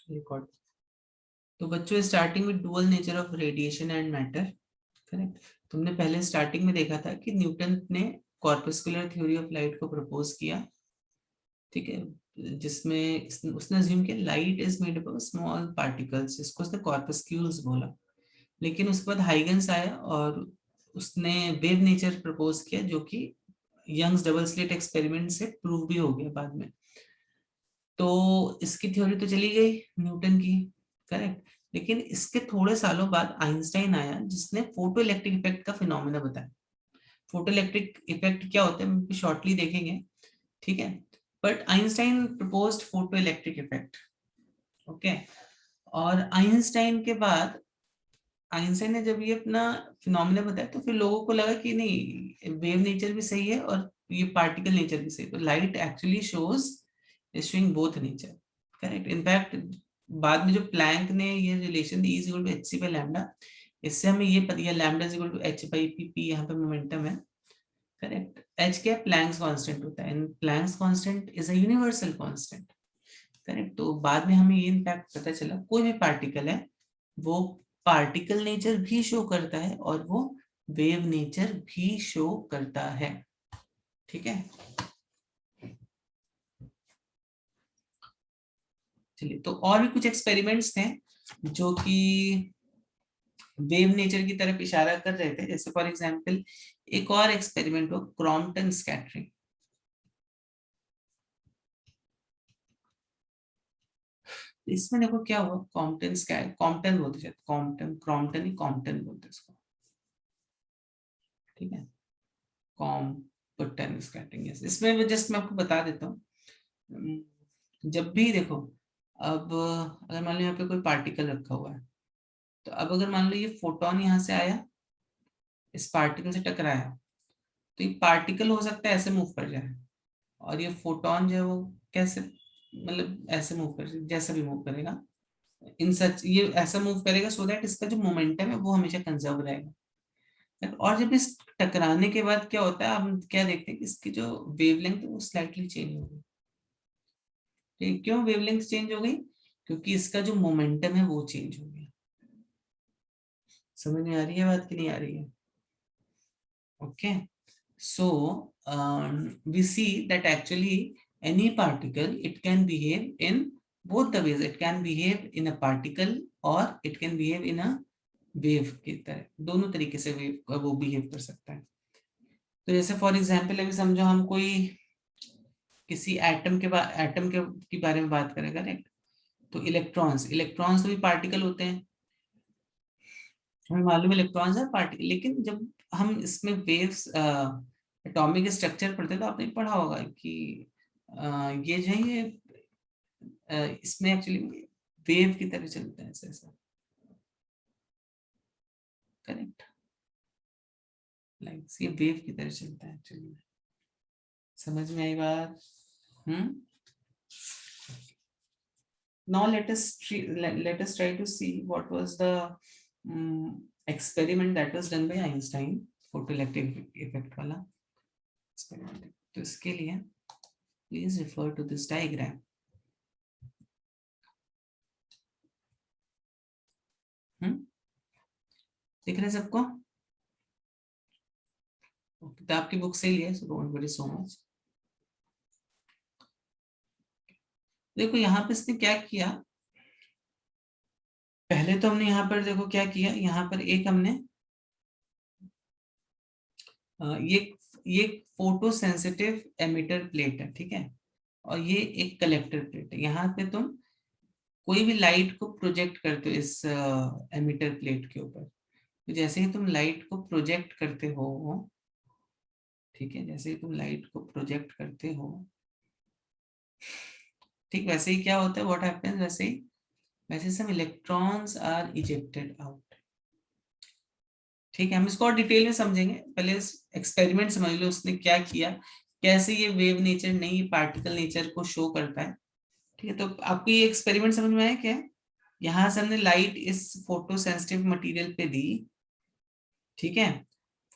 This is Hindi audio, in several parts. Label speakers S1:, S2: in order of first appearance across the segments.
S1: रिकॉर्ड। तो बच्चों स्टार्टिंग में dual nature of radiation and matter, correct. तुमने पहले स्टार्टिंग में देखा था कि न्यूटन ने कॉर्पस्कुलर थ्योरी ऑफ लाइट को प्रपोज किया, ठीक है, जिसमें उसने अज्यूम किया light is made up of small particles, जिसको उसने कॉर्पस्क्यूल्स बोला। लेकिन उसके बाद हाइगन्स आया और उसने वेव नेचर प्रपोज किया, जो कि यंग्स डबल स्लिट एक्सपेरिमेंट से प्रूव भी हो गया बाद में। तो इसकी थ्योरी तो चली गई न्यूटन की, करेक्ट। लेकिन इसके थोड़े सालों बाद आइंस्टाइन आया, जिसने फोटो इलेक्ट्रिक इफेक्ट का फिनोमेना बताया। फोटो इलेक्ट्रिक इफेक्ट क्या होता है हम शॉर्टली देखेंगे, ठीक है। But Einstein proposed photo electric effect, okay. और आइंस्टाइन के बाद आइंस्टाइन ने जब ये अपना फिनोमेना बताया, तो फिर लोगों को लगा कि नहीं, वेव नेचर भी सही है और ये पार्टिकल नेचर भी सही है। तो light actually shows showing both nature, correct. In fact बाद में जो प्लैंक ने ये रिलेशन दी is equal to H C by lambda, इससे हमें ये पता है lambda is equal to h by p, p यहाँ पे मोमेंटम है, करेक्ट। एच क्या प्लैंक्स कांस्टेंट होता है, and Planck's constant is a universal constant, correct. तो बाद में हमें ये इनफैक्ट पता चला कोई भी पार्टिकल है वो पार्टिकल नेचर भी शो करता है और वो वेव नेचर भी शो करता है, ठीक है। चलिए, तो और भी कुछ एक्सपेरिमेंट्स थे जो कि वेव नेचर की तरफ इशारा कर रहे थे। जैसे फॉर एग्जांपल एक और एक्सपेरिमेंट हो क्रॉम्पटन स्कैटरिंग। इसमें देखो क्या हुआ, कॉम्पटन बोलते हैं, कॉम्पटन क्रॉम्पटन ही कॉम्पटन बोलते हैं इसको, ठीक है। कॉम्पटन स्कैटरिंग, इसमें जस्ट मैं आपको बता देता हूँ। जब भी देखो, अब अगर मान लो यहाँ पे कोई पार्टिकल रखा हुआ है, तो अब अगर मान लो ये फोटोन यहाँ से आया, इस पार्टिकल से टकराया, तो ये पार्टिकल हो सकता है ऐसे मूव कर जाए, और ये फोटोन जो है वो कैसे, मतलब ऐसे मूव कर, जैसा भी मूव करेगा, इन सच ये ऐसा मूव करेगा सो दैट इसका जो मोमेंटम है वो हमेशा कंजर्व रहेगा। और जब इस टकराने के बाद क्या होता है, हम क्या देखते हैं कि इसकी जो वेवलेंथ है वो स्लाइटली चेंज हो गई। ठीक, क्यों वेवलेंथ चेंज हो गई? क्योंकि इसका जो मोमेंटम है वो चेंज हो गया। समझ में आ रही है बात कि नहीं आ रही है? Okay, so we see that actually any particle, it can behave in both the ways. It can behave in a particle or it can behave in a wave की तरह, दोनों तरीके से वेव वो बिहेव कर सकता है। तो जैसे फॉर एग्जांपल अभी समझो हम कोई किसी एटम के बारे में बात करें, करेक्ट। तो इलेक्ट्रॉन्स इलेक्ट्रॉन्स तो भी पार्टिकल होते हैं, हमें मालूम है इलेक्ट्रॉन्स है पार्टिकल। लेकिन जब हम इसमें वेव्स एटॉमिक स्ट्रक्चर पढ़ते हैं तो आपने पढ़ा होगा कि ये जो है ये इसमें एक्चुअली वेव की तरह चलता है, ऐसा ऐसा, करेक्ट। लाइक ये वेव की तरह चलता है एक्चुअली। समझ में आई बात? हम्म। Now let us try to see what was the experiment that was done by Einstein, photoelectric effect वाला experiment। तो इसके लिए please refer to this diagram। दिख रहा है सबको? किताब की बुक से ही है, so don't worry so much। देखो यहाँ पे इसने क्या किया, पहले तो हमने यहाँ पर देखो क्या किया, यहाँ पर एक हमने ये फोटो सेंसिटिव एमिटर प्लेट है, ठीक है, और ये एक कलेक्टर प्लेट है। यहाँ पे तुम कोई भी लाइट को प्रोजेक्ट करते हो इस एमिटर प्लेट के ऊपर। तो जैसे ही तुम लाइट को प्रोजेक्ट करते हो, ठीक है, जैसे ही तुम लाइट को प्रोजेक्ट करते हो, ठीक वैसे ही क्या होता है, व्हाट हैपेंस, वैसे some electrons are ejected out. ठीक है, हम इसको और डिटेल में समझेंगे, पहले एक्सपेरिमेंट समझ लो उसने क्या किया, कैसे ये वेव नेचर नहीं पार्टिकल नेचर को शो करता है। ठीक है, तो आपको ये एक्सपेरिमेंट समझ में आया क्या? यहाँ से हमने लाइट इस फोटो सेंसिटिव मटेरियल पे दी, ठीक है,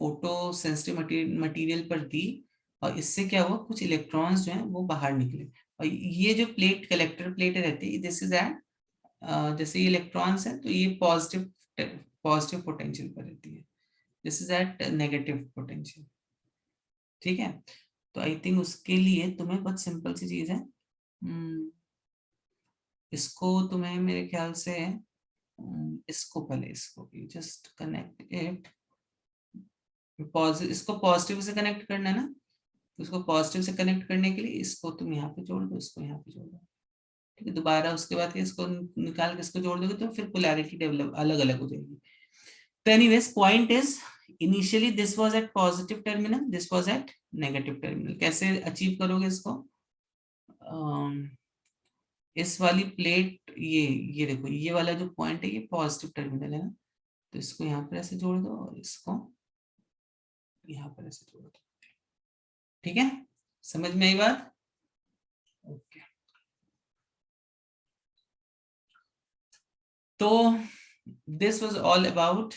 S1: फोटो सेंसिटिव मटेरियल पर दी, और इससे क्या हुआ, कुछ इलेक्ट्रॉन्स जो हैं वो बाहर निकले। और ये जो प्लेट कलेक्टर प्लेट रहती है, दिस इज एट जैसे ये इलेक्ट्रॉन्स है तो ये पॉजिटिव पोटेंशियल पर रहती है, this is at negative potential. ठीक है, तो आई थिंक उसके लिए तुम्हें बहुत सिंपल सी चीज है, इसको तुम्हें मेरे ख्याल से इसको पहले इसको जस्ट कनेक्ट इट, इसको पॉजिटिव से कनेक्ट करना है ना, तो इसको पॉजिटिव से कनेक्ट करने के लिए इसको तुम यहाँ पे जोड़ दो, इसको यहाँ पे जोड़ दो। ठीक है, दोबारा उसके बाद इसको निकाल के इसको जोड़ दोगे तो फिर पोलैरिटी डेवलप अलग अलग हो जाएगी। तो anyways point is initially this was at positive terminal, this was at negative terminal. कैसे अचीव करोगे इसको? इस वाली प्लेट, ये देखो, ये वाला जो पॉइंट है ये पॉजिटिव टर्मिनल है ना, तो इसको यहाँ पर ऐसे जोड़ दो और इसको यहाँ पर ऐसे जोड़ दो। ठीक है, समझ में आई बात? ओके, तो this was all about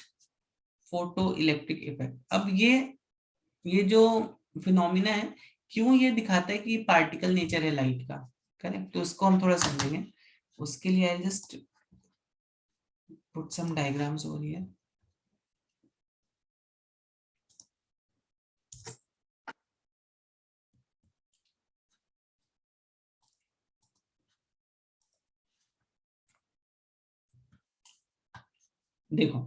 S1: photo electric effect. अब ये जो फिनोमिना है, क्यों ये दिखाता है कि ये पार्टिकल नेचर है लाइट का, करेक्ट, तो उसको हम थोड़ा समझेंगे। उसके लिए I just put some diagrams over here. देखो,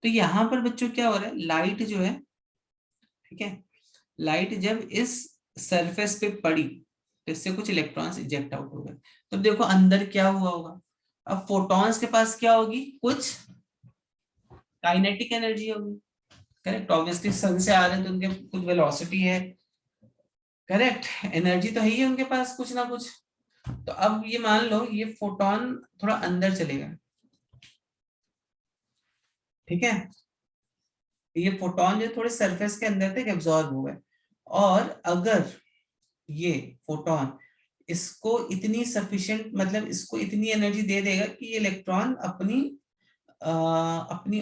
S1: तो यहां पर बच्चों क्या हो रहा है, लाइट जो है, ठीक है, लाइट जब इस सरफेस पे पड़ी तो इससे कुछ इलेक्ट्रॉन्स इजेक्ट आउट हो गए। तो देखो अंदर क्या हुआ होगा, अब फोटॉन्स के पास क्या होगी, कुछ काइनेटिक एनर्जी होगी, करेक्ट, ऑब्वियसली सन से आ रहे हैं तो उनके कुछ वेलोसिटी है, करेक्ट, एनर्जी तो है ही उनके पास कुछ ना कुछ। तो अब ये मान लो ये फोटोन थोड़ा अंदर चलेगा, ठीक है, ये फोटोन जो थोड़े सरफेस के अंदर तक एब्जॉर्ब हो गए, और अगर ये फोटोन इसको इतनी सफिशिएंट, मतलब इसको इतनी एनर्जी दे देगा कि ये इलेक्ट्रॉन अपनी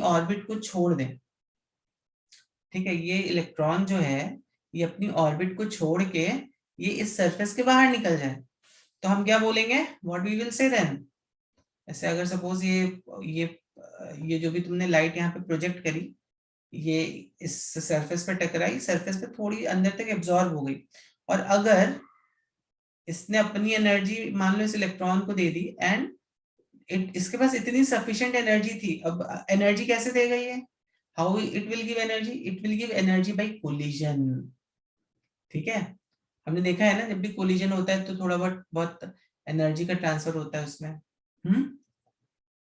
S1: ऑर्बिट को छोड़ दे, ठीक है, ये इलेक्ट्रॉन जो है ये अपनी ऑर्बिट को छोड़ के ये इस सरफेस के बाहर निकल जाए, तो हम क्या बोलेंगे, what we will say then. ऐसे अगर सपोज ये ये जो भी तुमने लाइट यहाँ पे प्रोजेक्ट करी, ये इस सरफेस पे टकराई, सरफेस पे थोड़ी अंदर तक एब्जॉर्ब हो गई, और अगर इसने अपनी एनर्जी मान लो इस इलेक्ट्रॉन को दे दी, एंड इसके पास इतनी सफिशिएंट एनर्जी थी, अब एनर्जी कैसे देगा ये, how it will give energy, it will give energy by collision. ठीक है, हमने देखा है ना, जब भी कोलिजन होता है तो थोड़ा बहुत बहुत एनर्जी का ट्रांसफर होता है उसमें।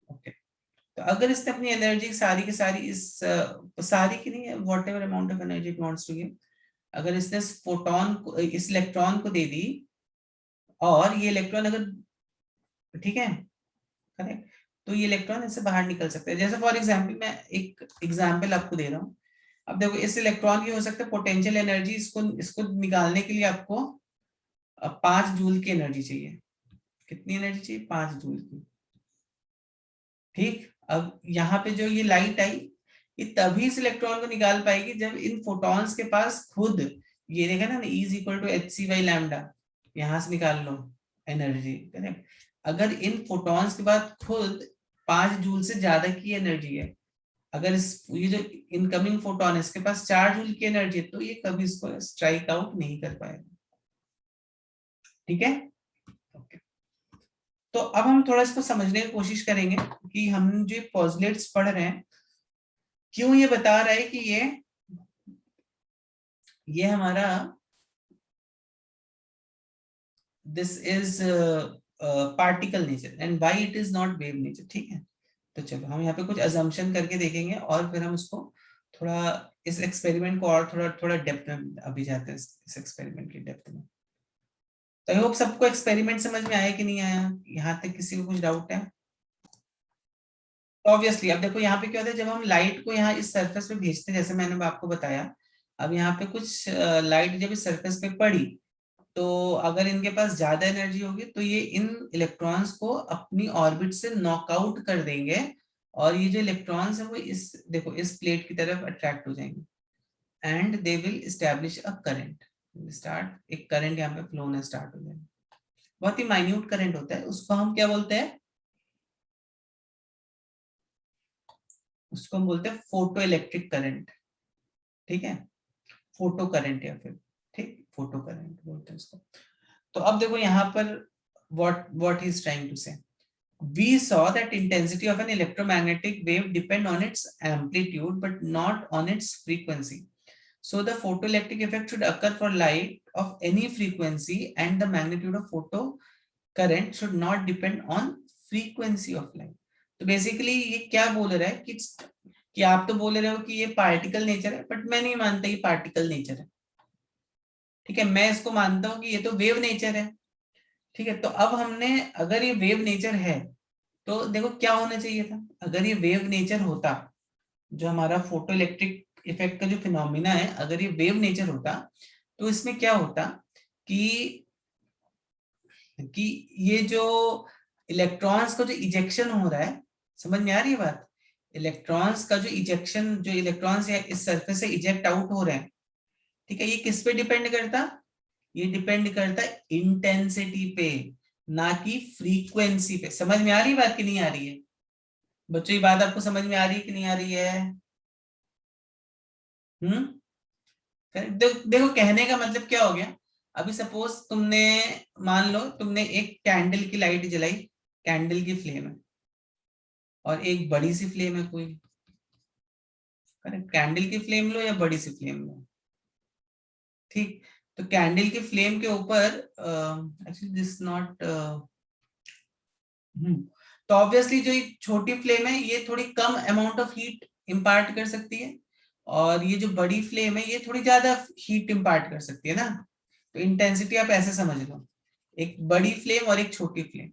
S1: ओके, तो अगर इसने अपनी एनर्जी सारी की सारी इस सारी की नहीं, whatever amount of energy it wants to give, अगर इसने इस फोटोन को, इस इलेक्ट्रॉन को दे दी, और ये इलेक्ट्रॉन अगर, ठीक है, करेक्ट, तो ये इलेक्ट्रॉन इससे बाहर निकल सकते हैं। जैसे फॉर एग्जांपल मैं एक एग्जांपल आपको दे रहा हूँ, अब देखो इस इलेक्ट्रॉन की हो सकता है पोटेंशियल एनर्जी, इसको इसको निकालने के लिए आपको 5 जूल की एनर्जी चाहिए। कितनी एनर्जी चाहिए? 5 जूल की। ठीक, अब यहाँ पे जो ये लाइट आई, ये तभी इस इलेक्ट्रॉन को निकाल पाएगी जब इन फोटॉन्स के पास खुद, ये देखा ना, E is equal to hc/λ, यहां से निकाल लो एनर्जी, करेक्ट, अगर इन फोटॉन्स के बाद खुद 5 जूल से ज्यादा की एनर्जी है, अगर ये जो इनकमिंग फोटोन है इसके पास 4 जूल की एनर्जी है, तो ये कभी इसको स्ट्राइक आउट नहीं कर पाएगा। ठीक है, ओके, तो अब हम थोड़ा इसको समझने की कोशिश करेंगे कि हम जो पॉजिलेट्स पढ़ रहे हैं, क्यों ये बता रहा है कि ये हमारा this is particle nature and why it is not wave nature. ठीक है, तो चलो हम यहाँ पे कुछ अजम्पशन करके देखेंगे, और फिर हम उसको थोड़ा इस एक्सपेरिमेंट को और थोड़ा थोड़ा डेप्थ में अभी जाते हैं, इस एक्सपेरिमेंट की डेप्थ में। तो आई होप सबको एक्सपेरिमेंट समझ में आया कि नहीं आया, यहाँ तक किसी को कुछ डाउट है? ऑब्वियसली अब देखो यहाँ पे क्या होता है, जब हम लाइट को यहाँ इस सरफेस पे भेजते हैं, जैसे मैंने आपको बताया, अब यहाँ पे कुछ लाइट जब इस सरफेस पे पड़ी, तो अगर इनके पास ज्यादा एनर्जी होगी तो ये इन इलेक्ट्रॉन्स को अपनी ऑर्बिट से नॉकआउट कर देंगे, और ये जो इलेक्ट्रॉन्स है वो इस, देखो, इस प्लेट की तरफ अट्रैक्ट हो जाएंगे, and they will establish a current, start, एक करंट यहाँ पे फ्लो होना स्टार्ट हो जाएगा। बहुत ही माइन्यूट करंट होता है, उसको हम क्या बोलते हैं, उसको हम बोलते हैं फोटो इलेक्ट्रिक करंट, ठीक है, फोटो करंट या फिर, ठीक, फोटो करंट बोलते हैं इसको। तो अब देखो यहाँ पर what he is trying to say, we saw that intensity of an electromagnetic wave depend on its amplitude but not on its frequency. So the photoelectric effect should occur for light of any frequency and the magnitude of photo current should not depend on frequency of light. तो बेसिकली ये क्या बोल रहा है कि आप तो बोल रहे हो कि ये पार्टिकल नेचर है, बट मैं नहीं मानता ये पार्टिकल नेचर है, ठीक है, मैं इसको मानता हूं कि ये तो वेव नेचर है, ठीक है। तो अब हमने, अगर ये वेव नेचर है तो देखो क्या होना चाहिए था, अगर ये वेव नेचर होता, जो हमारा फोटो इलेक्ट्रिक इफेक्ट का जो फिनोमिना है, अगर ये वेव नेचर होता तो इसमें क्या होता कि ये जो इलेक्ट्रॉन्स का जो इजेक्शन हो रहा है, समझ में आ रही है बात, इलेक्ट्रॉन्स का जो इजेक्शन, जो इलेक्ट्रॉन्स इस सरफेस से इजेक्ट आउट हो रहे हैं, ठीक है, ये किस पे डिपेंड करता, ये डिपेंड करता है इंटेंसिटी पे, ना कि फ्रीक्वेंसी पे। समझ में आ रही है बात कि नहीं आ रही है बच्चों, ये बात आपको समझ में आ रही है कि नहीं आ रही है? देखो कहने का मतलब क्या हो गया, अभी सपोज तुमने, मान लो तुमने एक कैंडल की लाइट जलाई, कैंडल की फ्लेम है, और एक बड़ी सी फ्लेम है कोई, करेक्ट, कैंडल की फ्लेम लो या बड़ी सी फ्लेम लो, ठीक। तो कैंडल की फ्लेम के ऊपर एक्चुअली दिस नॉट, तो ऑब्वियसली जो ये छोटी फ्लेम है ये थोड़ी कम अमाउंट ऑफ हीट इंपार्ट कर सकती है, और ये जो बड़ी फ्लेम है ये थोड़ी ज्यादा हीट इंपार्ट कर सकती है ना। तो इंटेंसिटी आप ऐसे समझ लो, एक बड़ी फ्लेम और एक छोटी फ्लेम,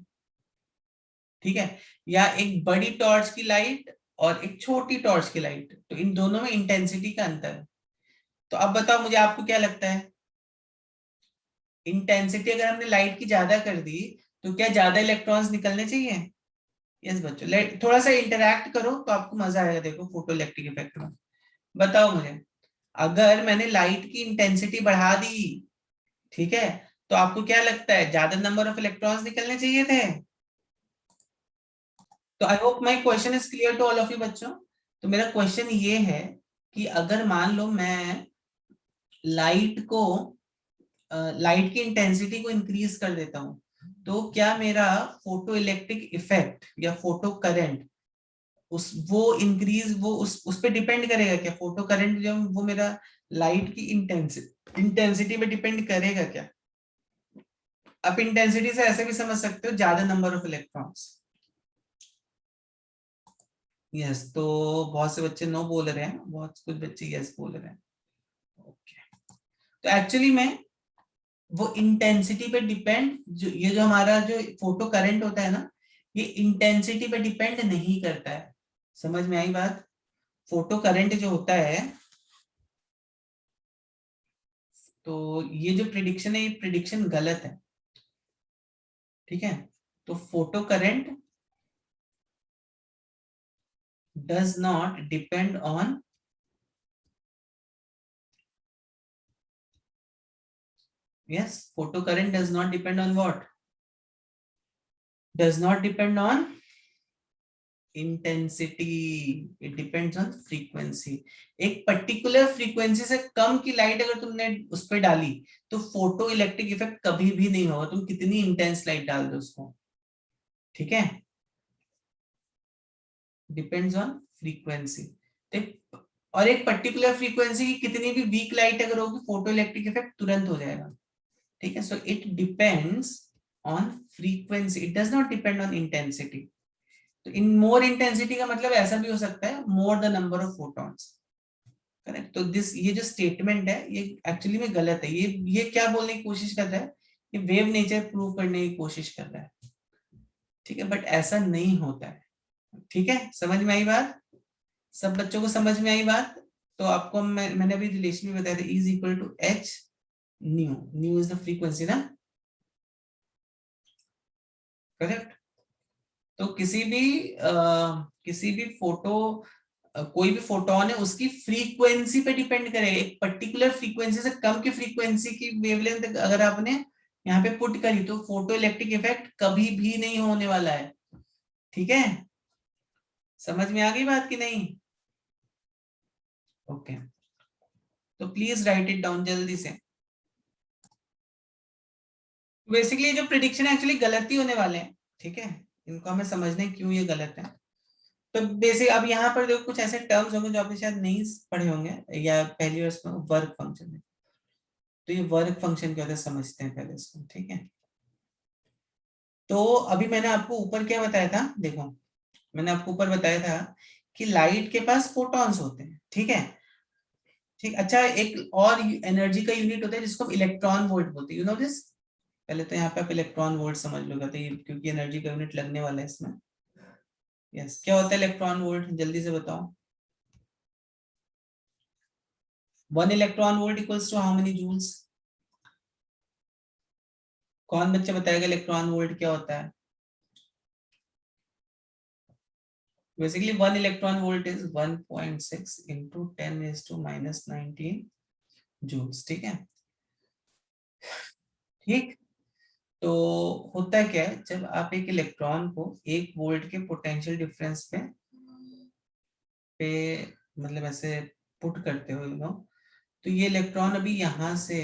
S1: ठीक है, या एक बड़ी टॉर्च की लाइट और एक छोटी टॉर्च की लाइट, तो इन दोनों में इंटेंसिटी का अंतर है। तो अब बताओ मुझे, आपको क्या लगता है, इंटेंसिटी अगर हमने लाइट की ज्यादा कर दी तो क्या ज्यादा इलेक्ट्रॉन्स निकलने चाहिए? यस बच्चों, थोड़ा सा इंटरैक्ट करो तो आपको मजा आएगा, देखो फोटो इलेक्ट्रिक इफेक्ट में। बताओ मुझे, अगर मैंने लाइट की इंटेंसिटी बढ़ा दी, ठीक है, तो आपको क्या लगता है ज्यादा नंबर ऑफ इलेक्ट्रॉन्स निकलने चाहिए थे? तो I hope my question is clear to all of you बच्चों। तो मेरा क्वेश्चन ये है कि अगर मान लो मैं लाइट को, लाइट की इंटेंसिटी को इंक्रीज कर देता हूं, तो क्या मेरा फोटो इलेक्ट्रिक इफेक्ट या फोटो करंट, उस वो इंक्रीज, वो उस पे डिपेंड करेगा क्या, फोटो करंट जो वो मेरा लाइट की इंटेंसिटी पे डिपेंड करेगा क्या? आप इंटेंसिटी से ऐसे भी समझ सकते हो, ज्यादा नंबर ऑफ इलेक्ट्रॉन्स। यस, तो बहुत से बच्चे नो बोल रहे हैं, बहुत कुछ बच्चे यस बोल रहे हैं। ओके, तो एक्चुअली में वो इंटेंसिटी पे डिपेंड, जो ये जो हमारा जो फोटो करंट होता है ना, ये इंटेंसिटी पे डिपेंड नहीं करता है। समझ में आई बात? फोटो करंट जो होता है, तो ये जो प्रिडिक्शन है, ये प्रिडिक्शन गलत है, ठीक है। तो photo current does not depend on, yes, photo current does not depend on what, does not depend on intensity, it depends on frequency। एक पर्टिकुलर फ्रीक्वेंसी से कम की लाइट अगर तुमने उस पर डाली तो फोटो इलेक्ट्रिक इफेक्ट कभी भी नहीं होगा, तुम कितनी इंटेंस लाइट डाल दो उसको, ठीक है, डिपेंड्स ऑन फ्रीक्वेंसी। और एक पर्टिकुलर फ्रीक्वेंसी की कितनी भी वीक लाइट अगर होगी, फोटो इलेक्ट्रिक इफेक्ट तुरंत हो जाएगा, ठीक है। So it depends on frequency, it does not depend on intensity. तो इन मोर इंटेंसिटी का मतलब ऐसा भी हो सकता है more the number of photons, correct. तो दिस, ये जो स्टेटमेंट है ये एक्चुअली में गलत है, ये क्या बोलने की कोशिश कर रहा है, ये वेव नेचर प्रूव करने की कोशिश कर रहा है, ठीक है, बट ऐसा नहीं होता है, ठीक है। समझ में आई बात? सब बच्चों को समझ में आई बात? तो आपको मैंने अभी रिलेशन भी बताया था, is equal to h nu, nu is the frequency ना, करेक्ट। तो किसी भी फोटो, कोई भी फोटोन है उसकी फ्रीक्वेंसी पे डिपेंड करेगा, एक पर्टिकुलर फ्रीक्वेंसी से कम की फ्रीक्वेंसी की वेवलेंथ अगर आपने यहाँ पे पुट करी तो फोटो इलेक्ट्रिक इफेक्ट कभी भी नहीं होने वाला है, ठीक है। समझ में आ गई बात कि नहीं? ओके, तो प्लीज राइट इट डाउन जल्दी से। बेसिकली जो प्रिडिक्शन एक्चुअली गलत ही होने वाले हैं, ठीक है, इनको हमें समझने क्यों ये गलत है। तो बेसिक अब यहाँ पर देखो कुछ ऐसे टर्म्स होंगे जो आपने शायद नहीं पढ़े होंगे या पहली बार वर्क फंक्शन में। तो ये वर्क फंक्शन क्या होता है समझते हैं पहले इसको, ठीक है। तो अभी मैंने आपको ऊपर क्या बताया था, देखो मैंने आपको ऊपर बताया था कि लाइट के पास फोटॉन्स होते हैं, ठीक है। ठीक, अच्छा एक और एनर्जी का यूनिट होता है जिसको हम इलेक्ट्रॉन वोल्ट बोलते हैं, यू नो दिस। पहले तो यहाँ पे आप इलेक्ट्रॉन वोल्ट समझ लोगे, तो ये क्योंकि एनर्जी का यूनिट लगने वाला है इसमें। यस, क्या होता है इलेक्ट्रॉन वोल्ट, जल्दी से बताओ। 1 electron volt equals to how many joules? कौन बच्चा बताएगा इलेक्ट्रॉन वोल्ट क्या होता है? Basically 1 electron volt is 1.6 into 10⁻⁻19 joules, ठीक है। ठीक, तो होता है क्या है, जब आप एक इलेक्ट्रॉन को 1 वोल्ट के पोटेंशियल डिफरेंस पे मतलब ऐसे पुट करते हो, यू नो, तो ये इलेक्ट्रॉन अभी यहाँ से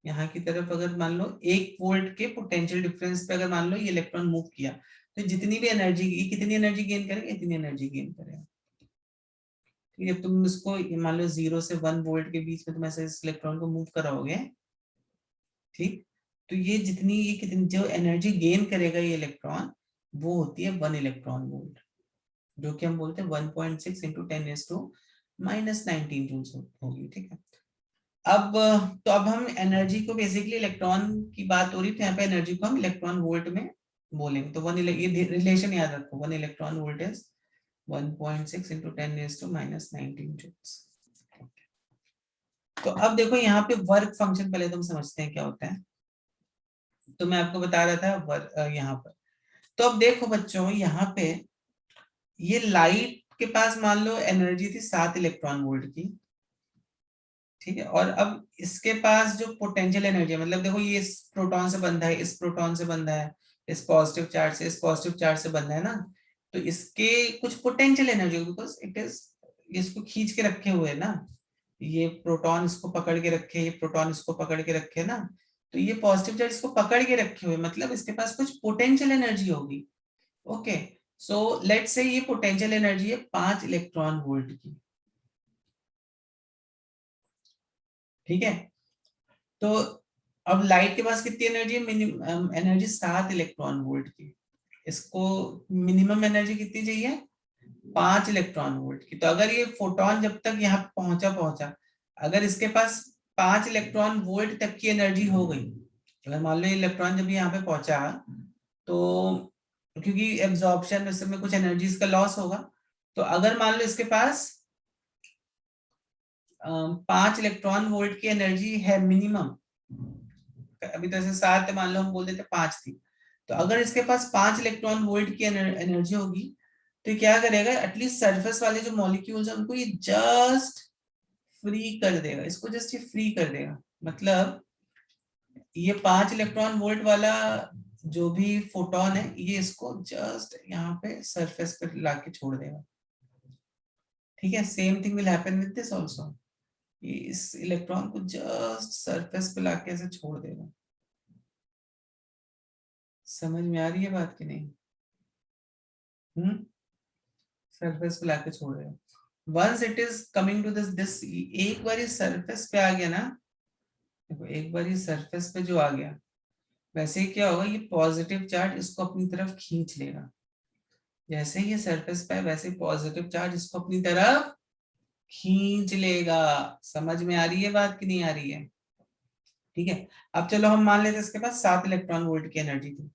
S1: यहाँ की तरफ अगर मान लो 1 वोल्ट के पोटेंशियल डिफरेंस पे अगर मान लो ये इलेक्ट्रॉन मूव किया, तो जितनी भी एनर्जी, ये कितनी एनर्जी गेन करेगा, इतनी एनर्जी गेन करेगा। ठीक है, तुम इसको मान लो 0 से 1 वोल्ट के बीच में तुम ऐसे इस इलेक्ट्रॉन को मूव कराओगे, ठीक, तो ये कितनी जो एनर्जी गेन करेगा ये इलेक्ट्रॉन, वो होती है 1 इलेक्ट्रॉन वोल्ट, जो कि हम बोलते हैं 1.6 into 10⁻⁻19 जूल्स होगी, ठीक है। अब तो अब हम एनर्जी को बेसिकली इलेक्ट्रॉन की बात हो रही, तो यहाँ पे एनर्जी को हम इलेक्ट्रॉन वोल्ट में बोलेंगे। तो ये रिलेशन याद रखो, 1 electron volt is 1.6 into 10⁻⁻19 joules. तो अब देखो यहाँ पे वर्क फंक्शन पहले तुम समझते हैं क्या होता है। तो मैं आपको बता रहा था वर्क यहाँ पर। तो अब देखो बच्चों यहाँ पे ये लाइट के पास मान लो एनर्जी थी 7 इलेक्ट्रॉन वोल्ट की, ठीक है। और अब इसके पास जो पोटेंशियल एनर्जी है, मतलब देखो ये इस प्रोटॉन से बंधा है, इस प्रोटॉन से बंधा है, इस पॉजिटिव चार्ज से, इस पॉजिटिव चार्ज से बंधा है ना, तो इसके कुछ potential energy, because it is, इसको खींच के रखे हुए है ना, ये प्रोटॉन इसको पकड़ के रखे, ये प्रोटॉन इसको पकड़ के रखे ना, तो ये पॉजिटिव चार्ज इसको पकड़ के रखे हुए, मतलब इसके पास कुछ पोटेंशियल एनर्जी होगी। ओके, सो लेट्स से ये पोटेंशियल एनर्जी है 5 इलेक्ट्रॉन वोल्ट की, ठीक है। तो अब लाइट के पास कितनी एनर्जी है, मिनिमम एनर्जी 7 इलेक्ट्रॉन वोल्ट की, इसको मिनिमम एनर्जी कितनी चाहिए, 5 इलेक्ट्रॉन वोल्ट की। तो अगर ये फोटोन जब तक यहाँ पहुंचा पहुंचा अगर इसके पास 5 इलेक्ट्रॉन वोल्ट तक की एनर्जी हो गई, अगर मान लो ये इलेक्ट्रॉन जब यहाँ पे पहुंचा, तो क्योंकि एब्जॉर्प्शन में कुछ एनर्जीज का लॉस होगा, तो अगर मान लो इसके पास 5 इलेक्ट्रॉन वोल्ट की एनर्जी है मिनिमम, अभी तो ऐसे 7 मान लो हम बोल देते 5 थी, तो अगर इसके पास 5 इलेक्ट्रॉन वोल्ट की एनर्जी होगी, तो ये क्या करेगा, एटलीस्ट सरफेस वाले जो मॉलिक्यूल्स है उनको ये जस्ट फ्री कर देगा, इसको जस्ट ये फ्री कर देगा। मतलब ये 5 इलेक्ट्रॉन वोल्ट वाला जो भी फोटोन है, ये इसको जस्ट यहाँ पे सरफेस पे लाके छोड़ देगा, ठीक है। Same thing will happen with this also, ये इस इलेक्ट्रॉन को जस्ट सरफेस पे लाके ऐसे छोड़ देगा। समझ में आ रही है बात कि नहीं? सरफेस पे लाके छोड़ देगा। Once it is coming to this एक बार ये सरफेस पे आ गया ना, देखो एक बार ये सरफेस पे जो आ गया, वैसे ही क्या होगा, ये पॉजिटिव चार्ज इसको अपनी तरफ खींच लेगा। जैसे ही ये सरफेस पे है, वैसे पॉजिटिव चार्ज इसको अपनी तरफ खींच लेगा। समझ में आ रही है बात कि नहीं आ रही है? ठीक है, अब चलो हम मान लेते हैं इसके पास 7 इलेक्ट्रॉन वोल्ट की एनर्जी थी,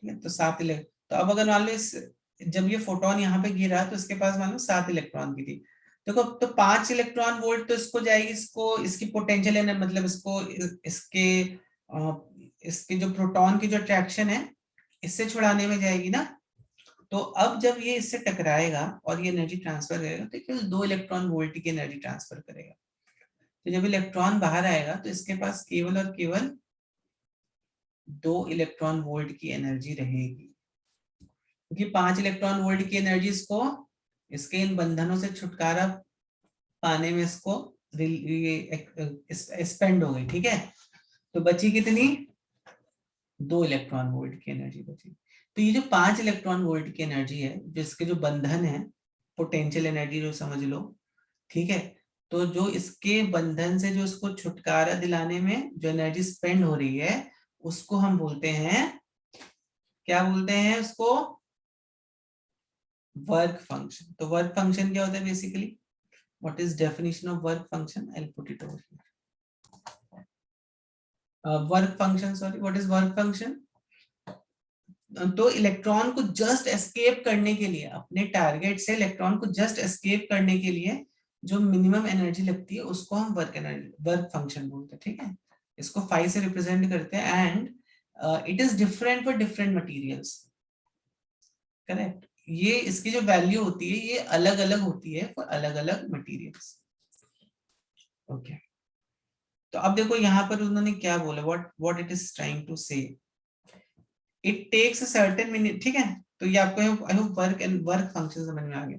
S1: ठीक है। तो 7 इलेक्ट्रॉन, तो अब अगर मान लो इस जब ये फोटोन यहाँ पे गिरा तो इसके पास मान लो 7 इलेक्ट्रॉन की थी। देखो तो 5 इलेक्ट्रॉन वोल्ट तो इसको जाएगी, इसको इसकी पोटेंशियल है, मतलब इसको इसके इसके जो प्रोटॉन की जो अट्रैक्शन है इससे छुड़ाने में जाएगी ना। तो अब जब ये इससे टकराएगा और ये एनर्जी ट्रांसफर करेगा, तो केवल 2 इलेक्ट्रॉन वोल्ट की एनर्जी ट्रांसफर करेगा। तो जब इलेक्ट्रॉन बाहर आएगा तो इसके पास केवल और केवल 2 इलेक्ट्रॉन वोल्ट की एनर्जी रहेगी, क्योंकि 5 इलेक्ट्रॉन वोल्ट की एनर्जी इसको इसके इन बंधनों से छुटकारा पाने में इसको स्पेंड हो गई, ठीक है। तो बची कितनी, 2 इलेक्ट्रॉन वोल्ट की एनर्जी बची। तो ये जो 5 इलेक्ट्रॉन वोल्ट की एनर्जी है, जिसके जो बंधन है, पोटेंशियल एनर्जी जो समझ लो, ठीक है। तो जो इसके बंधन से जो इसको छुटकारा दिलाने में जो एनर्जी स्पेंड हो रही है, उसको हम बोलते हैं, क्या बोलते हैं उसको, वर्क फंक्शन। तो वर्क फंक्शन क्या होता है basically, what is definition of work function, I will put it over here. Work function, sorry, what is work function. तो इलेक्ट्रॉन को जस्ट एस्केप करने के लिए, अपने टारगेट से इलेक्ट्रॉन को जस्ट एस्केप करने के लिए जो मिनिमम एनर्जी लगती है, उसको हम वर्क फंक्शन बोलते हैं, ठीक है। इसको 5 से रिप्रेजेंट करते हैं, and it is different for different materials, correct. ये इसकी जो वैल्यू होती है ये अलग अलग होती है फॉर अलग अलग मटेरियल्स, ओके। तो अब देखो यहाँ पर उन्होंने क्या बोला, what it is trying to say, it takes a certain minute, ठीक है। तो ये आपको I hope work and work function समझ में आ गया।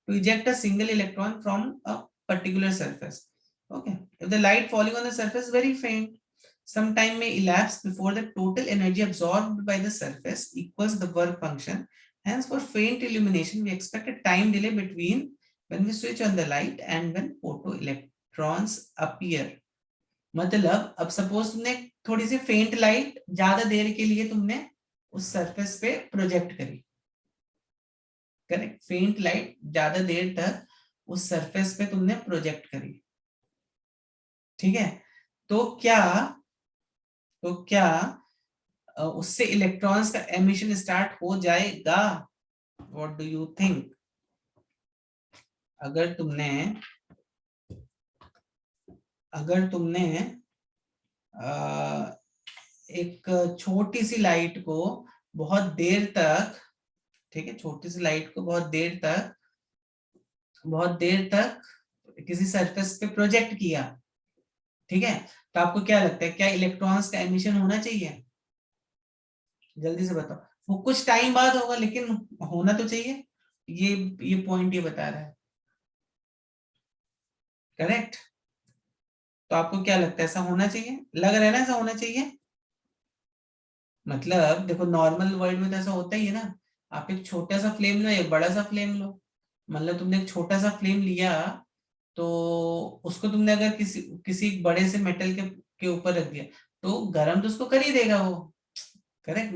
S1: To eject a single electron from a particular surface, okay, if the light falling on the surface is very faint, some time may elapse before the total energy absorbed by the surface equals the work function. Hence for faint illumination we expect a time delay between when we switch on the light and when photoelectrons appear. मतलब अब सपोज तुमने थोड़ी सी फेंट लाइट ज्यादा देर के लिए तुमने उस सरफेस पे प्रोजेक्ट करी, करेक्ट, फेंट लाइट ज्यादा देर तक उस सरफेस पे तुमने प्रोजेक्ट करी, ठीक है। तो क्या, तो क्या उससे इलेक्ट्रॉन्स का एमिशन स्टार्ट हो जाएगा, व्हाट डू यू थिंक। अगर तुमने एक छोटी सी लाइट को बहुत देर तक, ठीक है, छोटी सी लाइट को बहुत देर तक किसी सरफेस पे प्रोजेक्ट किया, ठीक है। तो आपको क्या लगता है, क्या इलेक्ट्रॉन्स का एमिशन होना चाहिए, जल्दी से बताओ। वो कुछ टाइम बाद होगा लेकिन होना तो चाहिए, ये पॉइंट ये बता रहा है, करेक्ट। तो आपको क्या लगता है, ऐसा होना चाहिए, लग रहा है ना ऐसा होना चाहिए। मतलब देखो नॉर्मल वर्ल्ड में तो ऐसा होता ही है ना, आप एक छोटा सा फ्लेम लो, एक बड़ा सा फ्लेम लो। मतलब तुमने एक छोटा सा फ्लेम लिया, तो उसको तुमने अगर किसी किसी बड़े से मेटल के ऊपर रख दिया, तो गर्म तो उसको कर ही देगा वो, करेक्ट।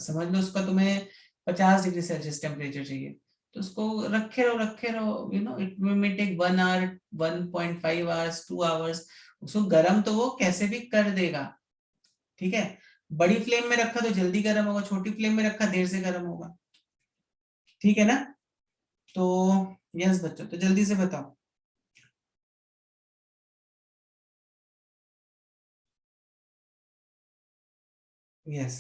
S1: समझ लो उसका तुम्हें 50 डिग्री सेल्सियस टेम्परेचर चाहिए, तो उसको रखे रहो, you know it may take 1 hour, 1.5 hours, 2 hours, उसको गर्म तो वो कैसे भी कर देगा, ठीक है। बड़ी फ्लेम में रखा तो जल्दी गर्म होगा, छोटी फ्लेम में रखा देर से गर्म होगा, ठीक है ना। तो यस बच्चों, तो जल्दी से बताओ। यस,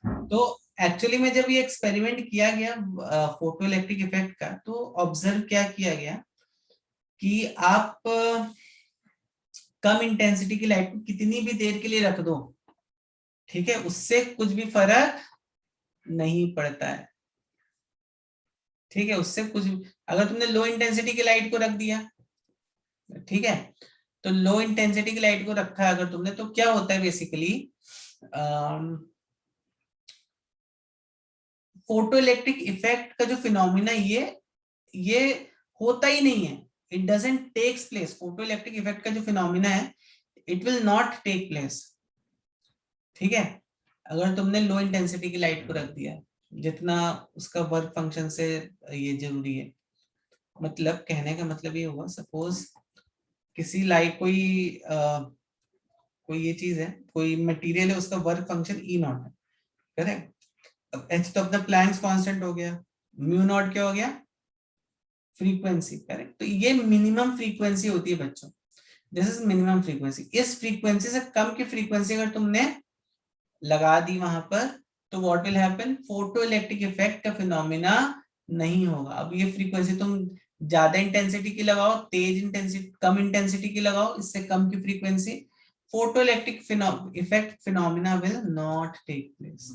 S1: तो एक्चुअली में जब ये एक्सपेरिमेंट किया गया फोटो इलेक्ट्रिक इफेक्ट का, तो ऑब्जर्व क्या किया गया कि आप कम इंटेंसिटी की लाइट को कितनी भी देर के लिए रख दो, ठीक है, उससे कुछ भी फर्क नहीं पड़ता है, ठीक है। उससे कुछ, अगर तुमने लो इंटेंसिटी की लाइट को रख दिया, ठीक है, तो लो इंटेंसिटी की लाइट को रखा है अगर तुमने, तो क्या होता है बेसिकली, फोटो इलेक्ट्रिक इफेक्ट का जो फिनोमिना ये होता ही नहीं है, it doesn't takes place. Photo electric effect का जो फिनोमिना है, it will not take place, ठीक है, अगर तुमने लो इंटेंसिटी की लाइट को रख दिया, जितना उसका वर्क फंक्शन से ये जरूरी है। मतलब कहने का मतलब ये हुआ, सपोज किसी लाइट कोई ये चीज है, कोई मटेरियल है, उसका वर्क फंक्शन ई नॉट है, करेक्ट। एच तो अपना प्लैंक्स कांस्टेंट हो गया, म्यू नॉट क्या हो गया, फ्रीक्वेंसी, करेक्ट। तो ये मिनिमम फ्रीक्वेंसी होती है बच्चों, दिस इज मिनिमम फ्रीक्वेंसी। इस फ्रीक्वेंसी से कम की फ्रीक्वेंसी अगर तुमने लगा दी वहां पर, तो what will happen, photo electric effect का फिनोमिना नहीं होगा। अब ये फ्रीक्वेंसी तुम ज्यादा इंटेंसिटी की लगाओ, तेज इंटेंसिटी, कम इंटेंसिटी की लगाओ, इससे कम की frequency, photo electric effect phenomena will not take place.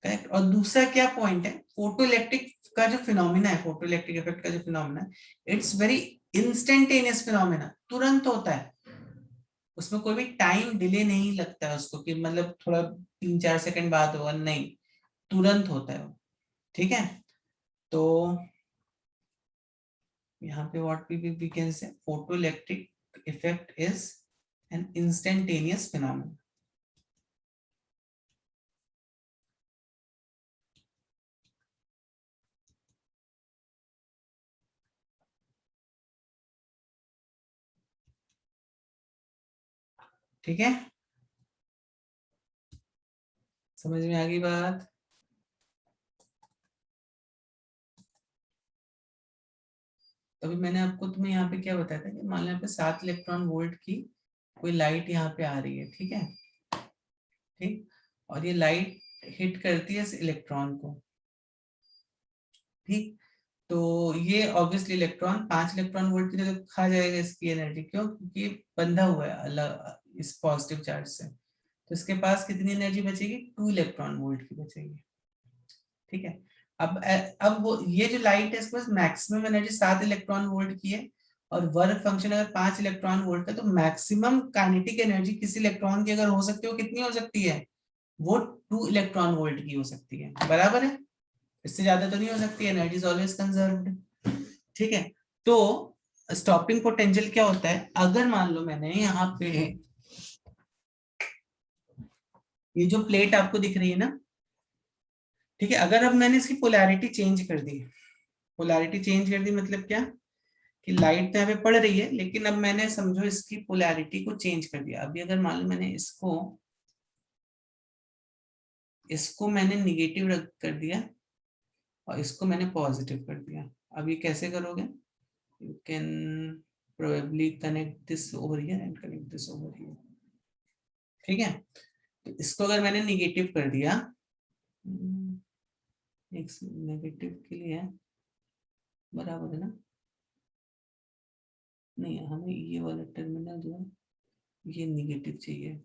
S1: Correct. और दूसरा क्या पॉइंट है, फोटो इलेक्ट्रिक का जो फिनोमिना है, फोटो इलेक्ट्रिक इफेक्ट का जो फिनोमिना है, इट्स वेरी इंस्टेंटेनियस फिनोमिना, तुरंत होता है, उसमें कोई भी टाइम डिले नहीं लगता है उसको कि मतलब थोड़ा 3-4 सेकंड बाद होगा, नहीं, तुरंत होता है वो। ठीक है, तो यहाँ पे what we can say, photo electric effect is an instantaneous phenomena. ठीक है, समझ में आ गई बात। अभी मैंने आपको तुम्हें यहाँ पे क्या बताया था कि मान लो यहाँ पे 7 इलेक्ट्रॉन वोल्ट की कोई लाइट यहाँ पे आ रही है, ठीक है, ठीक, और ये लाइट हिट करती है इस इलेक्ट्रॉन को, ठीक, तो ये ऑब्वियसली इलेक्ट्रॉन 5 इलेक्ट्रॉन वोल्ट की जगह खा जाएगा इसकी एनर्जी, क्यों, क्योंकि बंधा हुआ है अलग इस पॉजिटिव चार्ज से, तो इसके पास कितनी एनर्जी बचेगी, 2 इलेक्ट्रॉन वोल्ट की बचेगी। ठीक है, अब वो ये जो लाइट है इसके पास मैक्सिमम एनर्जी 7 इलेक्ट्रॉन वोल्ट की है, और वर्क फंक्शन अगर 5 इलेक्ट्रॉन वोल्ट का, तो मैक्सिमम काइनेटिक एनर्जी किसी इलेक्ट्रॉन की अगर हो सकती है, वो कितनी हो सकती है, वो 2 इलेक्ट्रॉन वोल्ट की हो सकती है, बराबर है, इससे ज्यादा तो नहीं हो सकती, एनर्जी इज ऑलवेज कंजर्व्ड। ठीक है, तो स्टॉपिंग पोटेंशियल क्या होता है, अगर मान लो मैंने यहाँ पे ये जो प्लेट आपको दिख रही है ना, ठीक है, अगर अब मैंने इसकी पोलैरिटी चेंज कर दी, पोलैरिटी चेंज कर दी मतलब क्या, कि लाइट तो यहाँ पे पड़ रही है, लेकिन अब मैंने समझो इसकी पोलैरिटी को चेंज कर दिया। अभी अगर मान लो मैंने इसको इसको मैंने निगेटिव रख कर दिया और इसको मैंने पॉजिटिव कर दिया, अब ये कैसे करोगे, you can probably connect this over here and connect this over here. ठीक है, तो इसको अगर मैंने निगेटिव कर दिया, एक नेगेटिव के लिए है, बराबर है ना, नहीं हमें ये वाला टर्मिनल जो है ये निगेटिव चाहिए,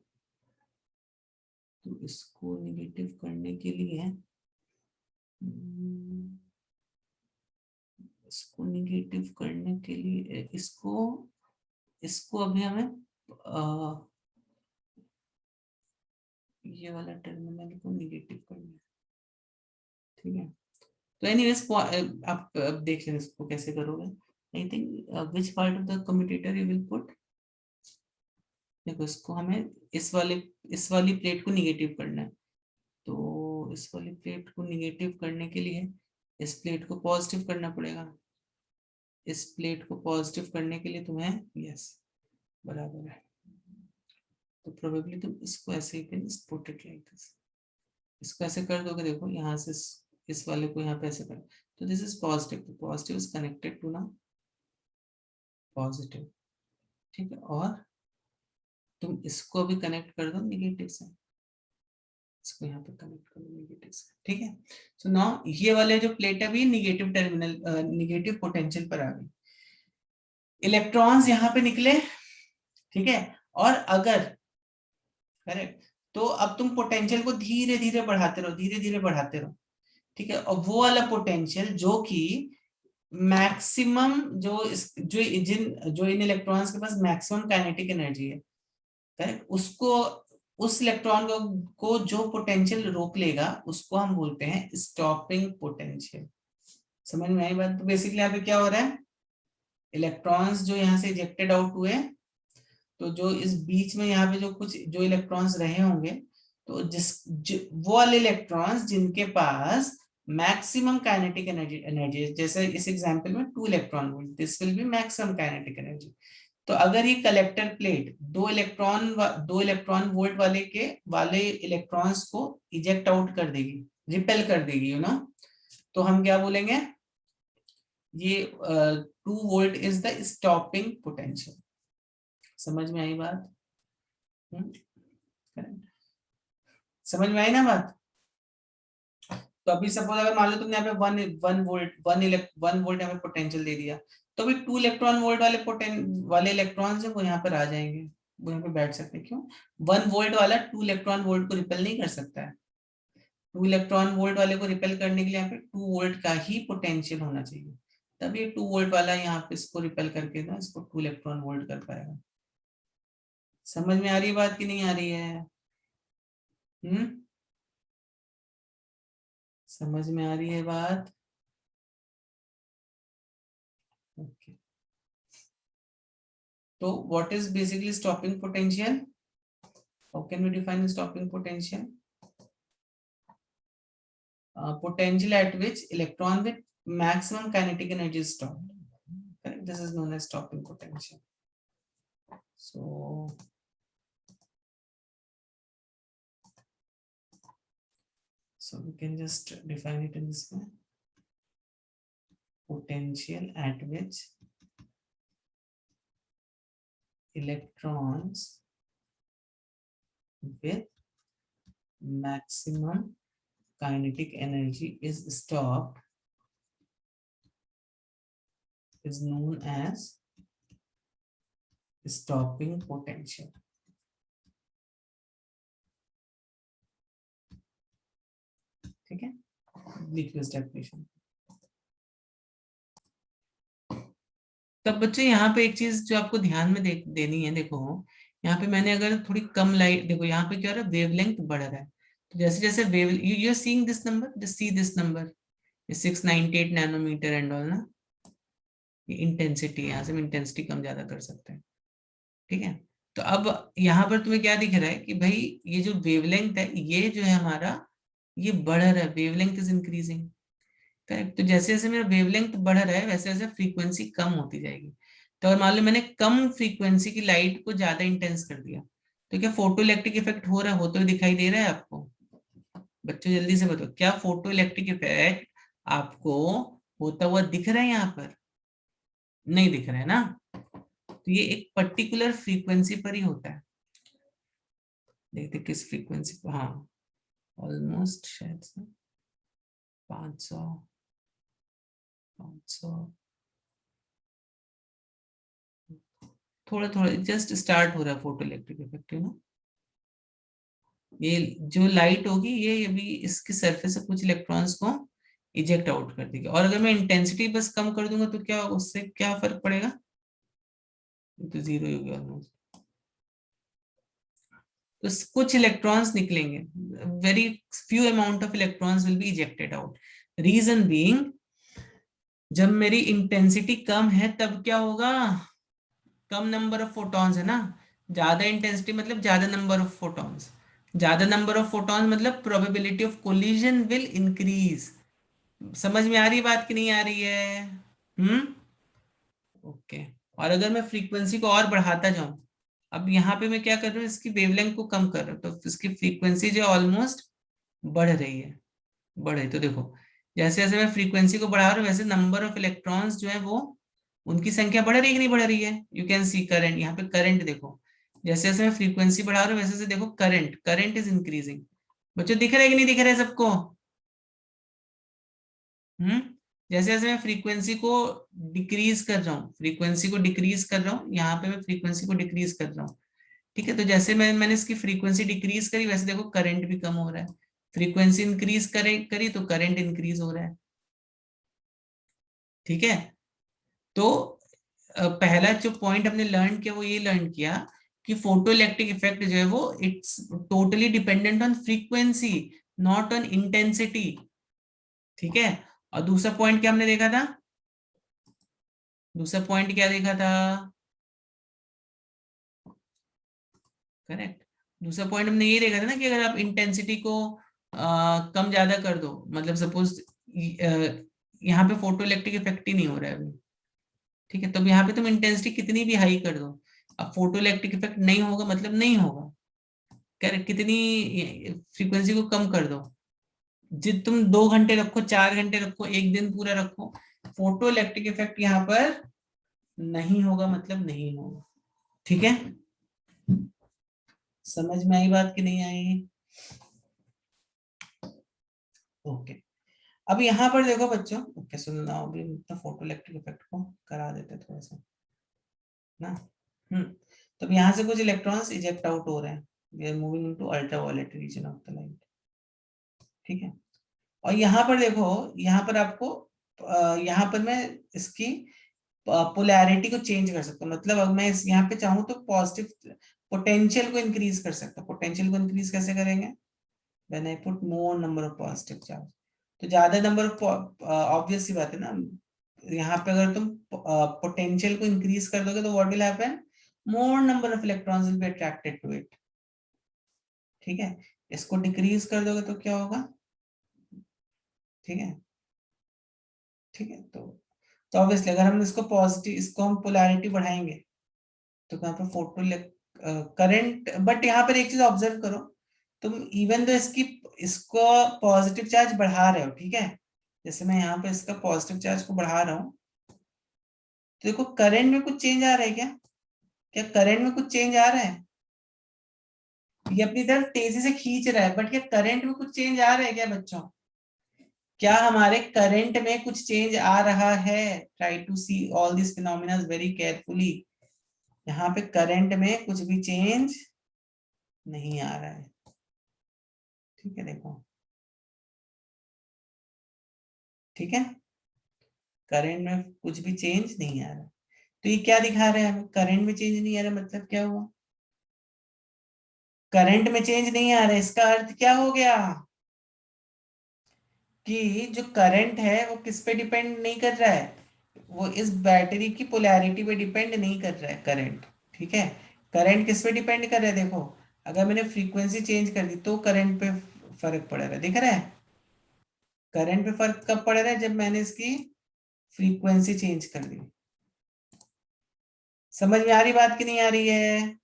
S1: तो इसको निगेटिव करने के लिए इसको निगेटिव करने के लिए इसको इसको अभी हमें ये वाला टर्मिनल को निगेटिव करना है। ठीक है, तो एनीवेज आप अब देख लें इसको कैसे करोगे। I think which part of the commutator you will put, देखो इसको हमें इस वाली प्लेट को निगेटिव करना है, तो इस वाली प्लेट को निगेटिव करने के लिए इस प्लेट को पॉजिटिव करना पड़ेगा, इस प्लेट को पॉजिटिव करने के लिए तुम्हें, यस बराबर है, तो प्रोबेबली तुम इसको ऐसे he can put it like this, इसको ऐसे कर दोगे, देखो यहाँ से इस वाले को यहाँ पे ऐसे कर, तो दिस इज पॉजिटिव, तो पॉजिटिव इज कनेक्टेड टू ना पॉजिटिव। ठीक है, और तुम इसको भी कनेक्ट कर दो निगेटिव से, इसको यहाँ पे कनेक्ट करो नेगेटिव से। ठीक है, सो नाउ ये वाले जो प्लेट है, निगेटिव टर्मिनल निगेटिव पोटेंशियल पर आ गई, इलेक्ट्रॉन्स यहाँ पे निकले, ठीक है, और अगर करेक्ट, तो अब तुम पोटेंशियल को धीरे धीरे बढ़ाते रहो, धीरे धीरे बढ़ाते रहो, ठीक है, और वो वाला पोटेंशियल जो कि मैक्सिमम जो इन इलेक्ट्रॉन्स के पास मैक्सिमम काइनेटिक एनर्जी है, करेक्ट, उसको उस इलेक्ट्रॉन को जो पोटेंशियल रोक लेगा उसको हम बोलते हैं स्टॉपिंग पोटेंशियल। समझ में आई बात, तो बेसिकली यहाँ पे क्या हो रहा है, इलेक्ट्रॉन्स जो यहाँ से इजेक्टेड आउट हुए, तो जो इस बीच में यहाँ पे जो कुछ जो इलेक्ट्रॉन्स रहे होंगे, तो वो वाले इलेक्ट्रॉन्स जिनके पास मैक्सिमम काइनेटिक एनर्जी जैसे इस एग्जांपल में 2 electron volt, this will be maximum kinetic energy. तो अगर ये कलेक्टर प्लेट दो इलेक्ट्रॉन वोल्ट वाले इलेक्ट्रॉन्स को इजेक्ट आउट कर देगी, रिपेल कर देगी, तो हम क्या बोलेंगे, ये 2 volt is the stopping potential. समझ में आई बात, समझ में आई ना बात। तो अभी सपोज अगर मान लो तुमने यहाँ पे वन वोल्ट यहाँ पे पोटेंशियल दे दिया, तो अभी 2 इलेक्ट्रॉन वोल्ट वाले इलेक्ट्रॉन्स है वो यहाँ पर आ जाएंगे, वो यहाँ पे बैठ सकते हैं, क्यों, 1 वोल्ट वाला 2 इलेक्ट्रॉन वोल्ट को रिपेल नहीं कर सकता है, 2 इलेक्ट्रॉन वोल्ट वाले को रिपेल करने के लिए यहाँ पे 2 वोल्ट का ही पोटेंशियल होना चाहिए, तब ये 2 वोल्ट वाला यहाँ पे इसको रिपेल करके ना इसको 2 इलेक्ट्रॉन वोल्ट कर पाएगा। समझ में आ रही है बात कि नहीं आ रही है? समझ में आ रही है बात? ओके, तो what is basically stopping potential? How can we define stopping potential? Potential at which electron with maximum kinetic energy is stopped. Correct? This is known as stopping potential. So we can just define it in this way. Potential at which electrons with maximum kinetic energy is stopped is known as stopping potential. ठीक है, लिखिए इस डेफिनेशन। तब बच्चे यहाँ पे एक चीज जो आपको ध्यान में देनी है, देखो यहाँ पे मैंने अगर थोड़ी कम लाइट, देखो यहाँ पे क्या हो रहा है, वेवलेंथ बढ़ रहा है। तो जैसे जैसे wave you are seeing this number, just see this number 698 nanometer and all ना, ये इंटेंसिटी, यहाँ से हम इंटेंसिटी कम ज्यादा कर सकते हैं। ठीक है, तो अब यहाँ पर तुम्हें क्या दिख रहा है कि भाई ये जो वेवलेंथ है ये जो है हमारा, ये बढ़ रहा है, वेवलेंथ इज इंक्रीजिंग। करेक्ट, तो जैसे जैसे मेरा वेवलेंथ बढ़ रहा है वैसे वैसे फ्रीक्वेंसी कम होती जाएगी। तो अगर मान लो मैंने कम फ्रीक्वेंसी की लाइट को ज्यादा इंटेंस कर दिया, तो क्या फोटो इलेक्ट्रिक इफेक्ट हो रहा है, होते हुए दिखाई दे रहा है आपको? बच्चों जल्दी से बताओ, क्या फोटो इलेक्ट्रिक इफेक्ट आपको होता हुआ दिख रहा है यहाँ पर? नहीं दिख रहा है ना। तो ये एक पर्टिकुलर फ्रीक्वेंसी पर ही होता है। देखते किस फ्रीक्वेंसी पर, हाँ ऑलमोस्ट शायद से 500 थोड़ा थोड़ा जस्ट स्टार्ट हो रहा है photo electric effect, you know. ये जो लाइट होगी ये अभी इसके सरफेस से कुछ इलेक्ट्रॉन्स को इजेक्ट आउट कर देगी, और अगर मैं इंटेंसिटी बस कम कर दूंगा तो क्या उससे क्या फर्क पड़ेगा? तो जीरो हो गया ऑलमोस्ट। तो कुछ इलेक्ट्रॉन्स निकलेंगे, very few amount of electrons will be ejected out. Reason being, जब मेरी इंटेंसिटी कम है तब क्या होगा, कम नंबर ऑफ फोटॉन्स है ना। ज्यादा इंटेंसिटी मतलब ज्यादा नंबर ऑफ फोटॉन्स, ज्यादा नंबर ऑफ फोटॉन्स मतलब probability of collision will increase. समझ में आ रही बात कि नहीं आ रही है? हम्म, ओके। और अगर मैं फ्रीक्वेंसी को और बढ़ाता जाऊं, अब यहाँ पे मैं क्या कर रहा हूँ, इसकी वेवलेंथ को कम कर रहा हूँ, तो इसकी फ्रीक्वेंसी जो ऑलमोस्ट बढ़ रही है, बढ़े। तो देखो जैसे जैसे मैं फ्रीक्वेंसी को बढ़ा रहा हूँ वैसे नंबर ऑफ इलेक्ट्रॉन्स जो है वो, उनकी संख्या बढ़ रही है कि नहीं बढ़ रही है? यू कैन सी करंट, यहाँ पे करंट देखो, जैसे जैसे मैं फ्रीक्वेंसी बढ़ा रहा हूँ वैसे वैसे देखो करंट, करंट इज इंक्रीजिंग। बच्चों दिख रहा है कि नहीं दिख रहा है सबको? हम्म, जैसे जैसे मैं फ्रीक्वेंसी को डिक्रीज कर रहा हूँ, फ्रीक्वेंसी को डिक्रीज कर रहा हूँ, यहाँ पे मैं फ्रीक्वेंसी को डिक्रीज कर रहा हूँ। ठीक है, तो जैसे मैंने इसकी फ्रीक्वेंसी डिक्रीज करी वैसे देखो करंट भी कम हो रहा है। फ्रीक्वेंसी इंक्रीज करी तो करंट इंक्रीज हो रहा है। ठीक है, तो पहला जो पॉइंट हमने लर्न किया वो ये लर्न किया कि फोटो इलेक्ट्रिक इफेक्ट जो है वो it's totally dependent on frequency, not on intensity. ठीक है, और दूसरा पॉइंट क्या हमने देखा था? दूसरा पॉइंट क्या देखा था? करेक्ट, दूसरा पॉइंट हमने ये देखा था ना कि अगर आप इंटेंसिटी को कम ज्यादा कर दो, मतलब सपोज यहाँ पे फोटो इलेक्ट्रिक इफेक्ट ही नहीं हो रहा है अभी। ठीक है, तो अब यहाँ पे तुम इंटेंसिटी कितनी भी हाई कर दो, अब फोटो इलेक्ट्रिक इफेक्ट नहीं होगा, मतलब नहीं होगा। करेक्ट, कितनी फ्रीक्वेंसी को कम कर दो, जित तुम 2 घंटे रखो, 4 घंटे रखो, एक दिन पूरा रखो, फोटो इलेक्ट्रिक इफेक्ट यहाँ पर नहीं होगा, मतलब नहीं होगा। ठीक है, समझ में आई बात कि नहीं आई? ओके, अब यहाँ पर देखो बच्चों, ओके सुनो ना, अभी तो फोटो इलेक्ट्रिक इफेक्ट को करा देते थोड़ा सा ना। हम्म, तो अब यहाँ से कुछ इलेक्ट्रॉन्स इजेक्ट आउट हो रहे हैं, we are moving into ultraviolet region of the light. ठीक है। और यहाँ पर देखो, यहाँ पर आपको यहाँ पर मैं इसकी पोलैरिटी को चेंज कर सकता हूँ। मतलब अगर मैं इस यहाँ पे चाहूँ तो पॉजिटिव पोटेंशियल को इंक्रीज कर सकता हूँ। पोटेंशियल को इंक्रीज कैसे करेंगे? When I put more number of positive charge. तो ज्यादा नंबर ऑफ, ऑब्वियस सी बात है ना, यहाँ पे अगर तुम पोटेंशियल को इंक्रीज कर दोगे तो what will happen? More number of electrons will be attracted to it. ठीक है। इसको डिक्रीज कर दोगे तो क्या होगा? ठीक है। ठीक है। तो ऑब्वियसली अगर हम इसको पॉजिटिव, इसको हम पोलैरिटी बढ़ाएंगे तो यहाँ पे फोटो करंट, बट यहाँ पर एक चीज ऑब्जर्व करो, तुम इवन तो इसको पॉजिटिव चार्ज बढ़ा रहे हो, ठीक है, जैसे मैं यहाँ पे इसका पॉजिटिव चार्ज को बढ़ा रहा हूँ, तो देखो करंट में कुछ चेंज आ रहा है क्या? क्या करंट में कुछ चेंज आ रहा है? ये अपनी तरफ तेजी से खींच रहा है, बट क्या करंट में कुछ चेंज आ रहा है क्या बच्चों? क्या हमारे करंट में कुछ चेंज आ रहा है? Try to see all this phenomena very carefully. यहाँ पे करंट में कुछ भी चेंज नहीं आ रहा है। ठीक है, देखो, ठीक है, करंट में कुछ भी चेंज नहीं आ रहा। तो ये क्या दिखा रहा है हमें? करंट में चेंज नहीं आ रहा, मतलब क्या हुआ? करंट में चेंज नहीं आ रहा, इसका अर्थ क्या हो गया कि जो करंट है वो किस पे डिपेंड नहीं कर रहा है, वो इस बैटरी की पोलैरिटी पे डिपेंड नहीं कर रहा है करंट। ठीक है। करंट किस पे डिपेंड कर रहा है? देखो, अगर मैंने फ्रीक्वेंसी चेंज कर दी तो करंट पे फर्क पड़ रहा है, दिख रहा है? करंट पे फर्क कब पड़ रहा है? जब मैंने इसकी फ्रीक्वेंसी चेंज कर दी। समझ में आ रही बात की नहीं आ रही है?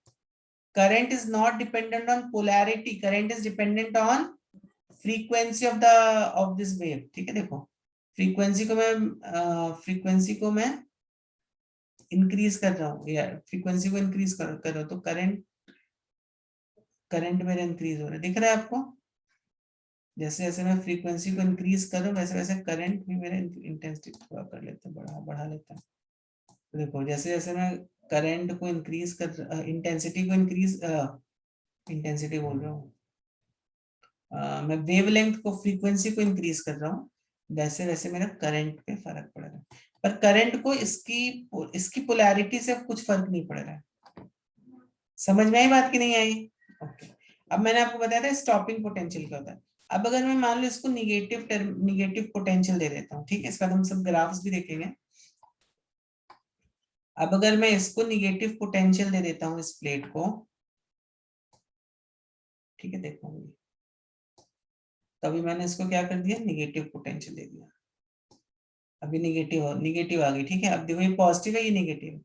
S1: Current is not dependent on polarity, current is dependent on frequency of this wave. ठीक है, देखो, फ्रीक्वेंसी को मैं इंक्रीज कर रहा हूँ, या फ्रीक्वेंसी को इंक्रीज कर रहा हूँ, तो करंट करंट मेरा इंक्रीज हो रहा है, दिख रहा है आपको? जैसे जैसे मैं फ्रीक्वेंसी को इंक्रीज कर रहा हूँ वैसे वैसे करंट भी मेरा इंटेंसिटी थोड़ा कर लेता है, बढ़ा लेता है। तो देखो, जैसे जैसे मैं करंट को इंक्रीज कर, इंटेंसिटी को इंक्रीज, इंटेंसिटी बोल रहा हूँ, मैं वेवलेंथ को, फ्रीक्वेंसी को इंक्रीज कर रहा हूँ, वैसे वैसे मेरा करंट पे फर्क पड़ रहा है। पर करंट को इसकी इसकी पोलैरिटी से कुछ फर्क नहीं पड़ रहा है। समझ में आई बात की नहीं आई? ओके। अब मैंने आपको बताया था स्टॉपिंग पोटेंशियल क्या होता है। अब अगर मैं मान लो इसको निगेटिव पोटेंशियल दे देता हूँ, ठीक है, इसका हम सब ग्राफ्स भी देखेंगे। अब अगर मैं इसको निगेटिव पोटेंशियल दे देता हूँ इस प्लेट को, ठीक है, देखो, तभी मैंने इसको क्या कर दिया, निगेटिव पोटेंशियल दे दिया। अभी निगेटिव आ गई, ठीक है। अब देखो ये पॉजिटिव है, ये negative,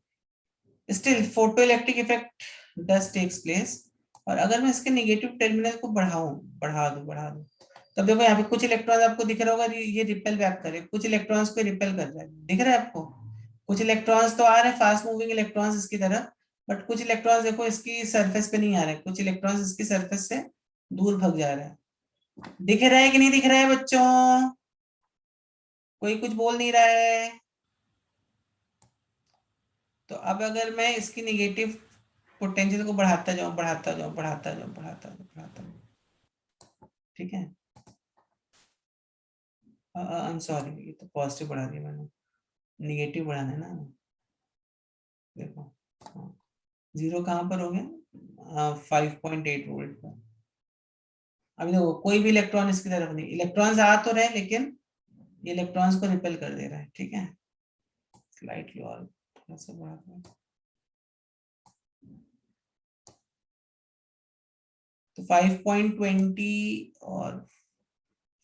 S1: still photo electric effect does takes place. और अगर मैं इसके नेगेटिव टर्मिनल को बढ़ा दूं, तब देखो यहाँ पे कुछ इलेक्ट्रॉन आपको दिख रहा होगा, ये रिपेल बैक करे, कुछ इलेक्ट्रॉन्स को रिपेल कर रहा है, दिख रहा है आपको? कुछ इलेक्ट्रॉन्स तो आ रहे हैं, फास्ट मूविंग इलेक्ट्रॉन्स इसकी तरफ, बट कुछ इलेक्ट्रॉन्स देखो इसकी सरफेस पे नहीं आ रहे, कुछ इलेक्ट्रॉन्स इसकी सरफेस से दूर भाग जा रहे हैं। दिख रहा है कि नहीं दिख रहा है बच्चों? कोई कुछ बोल नहीं रहा है। तो अब अगर मैं इसकी निगेटिव पोटेंशियल को बढ़ाता जाऊं, ठीक है, आई एम सॉरी, ये तो पॉजिटिव बढ़ा दिया मैंने, निगेटिव बढ़ाना है ना। देखो, हाँ, जीरो कहाँ पर हो गया? 5.8 वोल्ट पर। अभी देखो कोई भी इलेक्ट्रॉन इसकी तरफ नहीं, इलेक्ट्रॉन्स आ तो रहे लेकिन ये इलेक्ट्रॉन्स को रिपेल कर दे रहा है, ठीक है। स्लाइटली और थोड़ा सा बढ़ा दूं। तो 5.20 और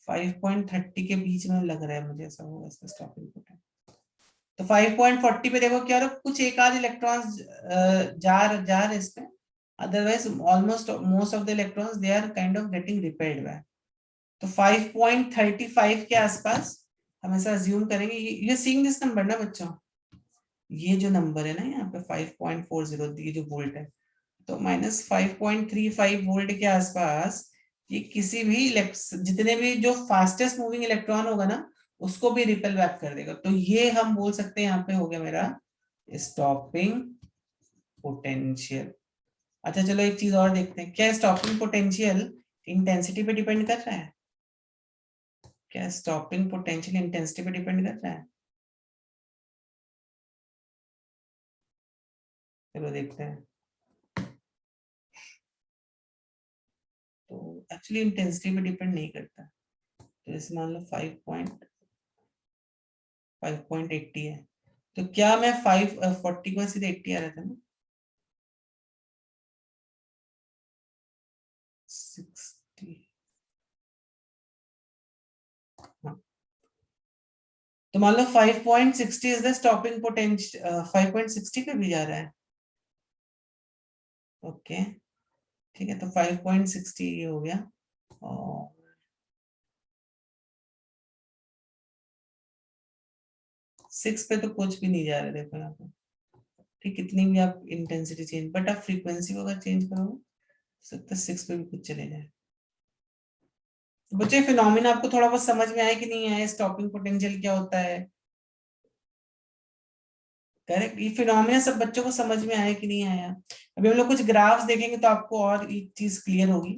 S1: 5.30 के बीच में लग रहा है मुझे, ऐसा होगा इसका स्टॉपिंग पोटेंशियल। तो 5.40 पे देखो क्या हो रहा है, कुछ एक आध इलेक्ट्रॉन्स जा रहे इसमें, otherwise almost most of the electrons they are kind of getting repelled back. तो 5.35 के आसपास हम ऐसा अज्यूम करेंगे, ये सीइंग दिस नंबर ना बच्चों, ये जो नंबर है ना यहाँ पे 5.40, ये जो वोल्ट है, तो -5.35 वोल्ट के आसपास ये किसी भी जितने भी जो फास्टेस्ट मूविंग इलेक्ट्रॉन होगा ना उसको भी रिपेल बैक कर देगा। तो ये हम बोल सकते हैं यहाँ पे हो गया मेरा स्टॉपिंग पोटेंशियल। अच्छा चलो एक चीज और देखते हैं, क्या स्टॉपिंग पोटेंशियल इंटेंसिटी पे डिपेंड कर रहा है? क्या स्टॉपिंग पोटेंशियल इंटेंसिटी पे डिपेंड कर रहा है? चलो देखते हैं। तो एक्चुअली इंटेंसिटी पे डिपेंड नहीं करता। तो जैसे मान लो 5.80 है, तो क्या मैं 540 को सीधे 80 आ रहा था ना, 60। हाँ, तो मान लो 5.60 इज द स्टॉपिंग पोटेंशियल, 5.60 पे भी जा रहा है। ओके, ठीक है, तो 5.60 ये हो गया। और 6 पे तो कुछ भी नहीं जा रहा है, देखो यहाँ पे। ठीक, कितनी भी आप इंटेंसिटी चेंज, बट आप फ्रीक्वेंसी को अगर चेंज करोगे तो सकता है 6 पे भी कुछ चले जाए। तो बच्चे फिनोमिना आपको थोड़ा बहुत समझ में आया कि नहीं आया? स्टॉपिंग पोटेंशियल क्या होता है? करेक्ट, ये फिनोमिना सब बच्चों को समझ में आया कि नहीं आया? अभी हम लोग कुछ ग्राफ्स देखेंगे तो आपको और एक चीज क्लियर होगी।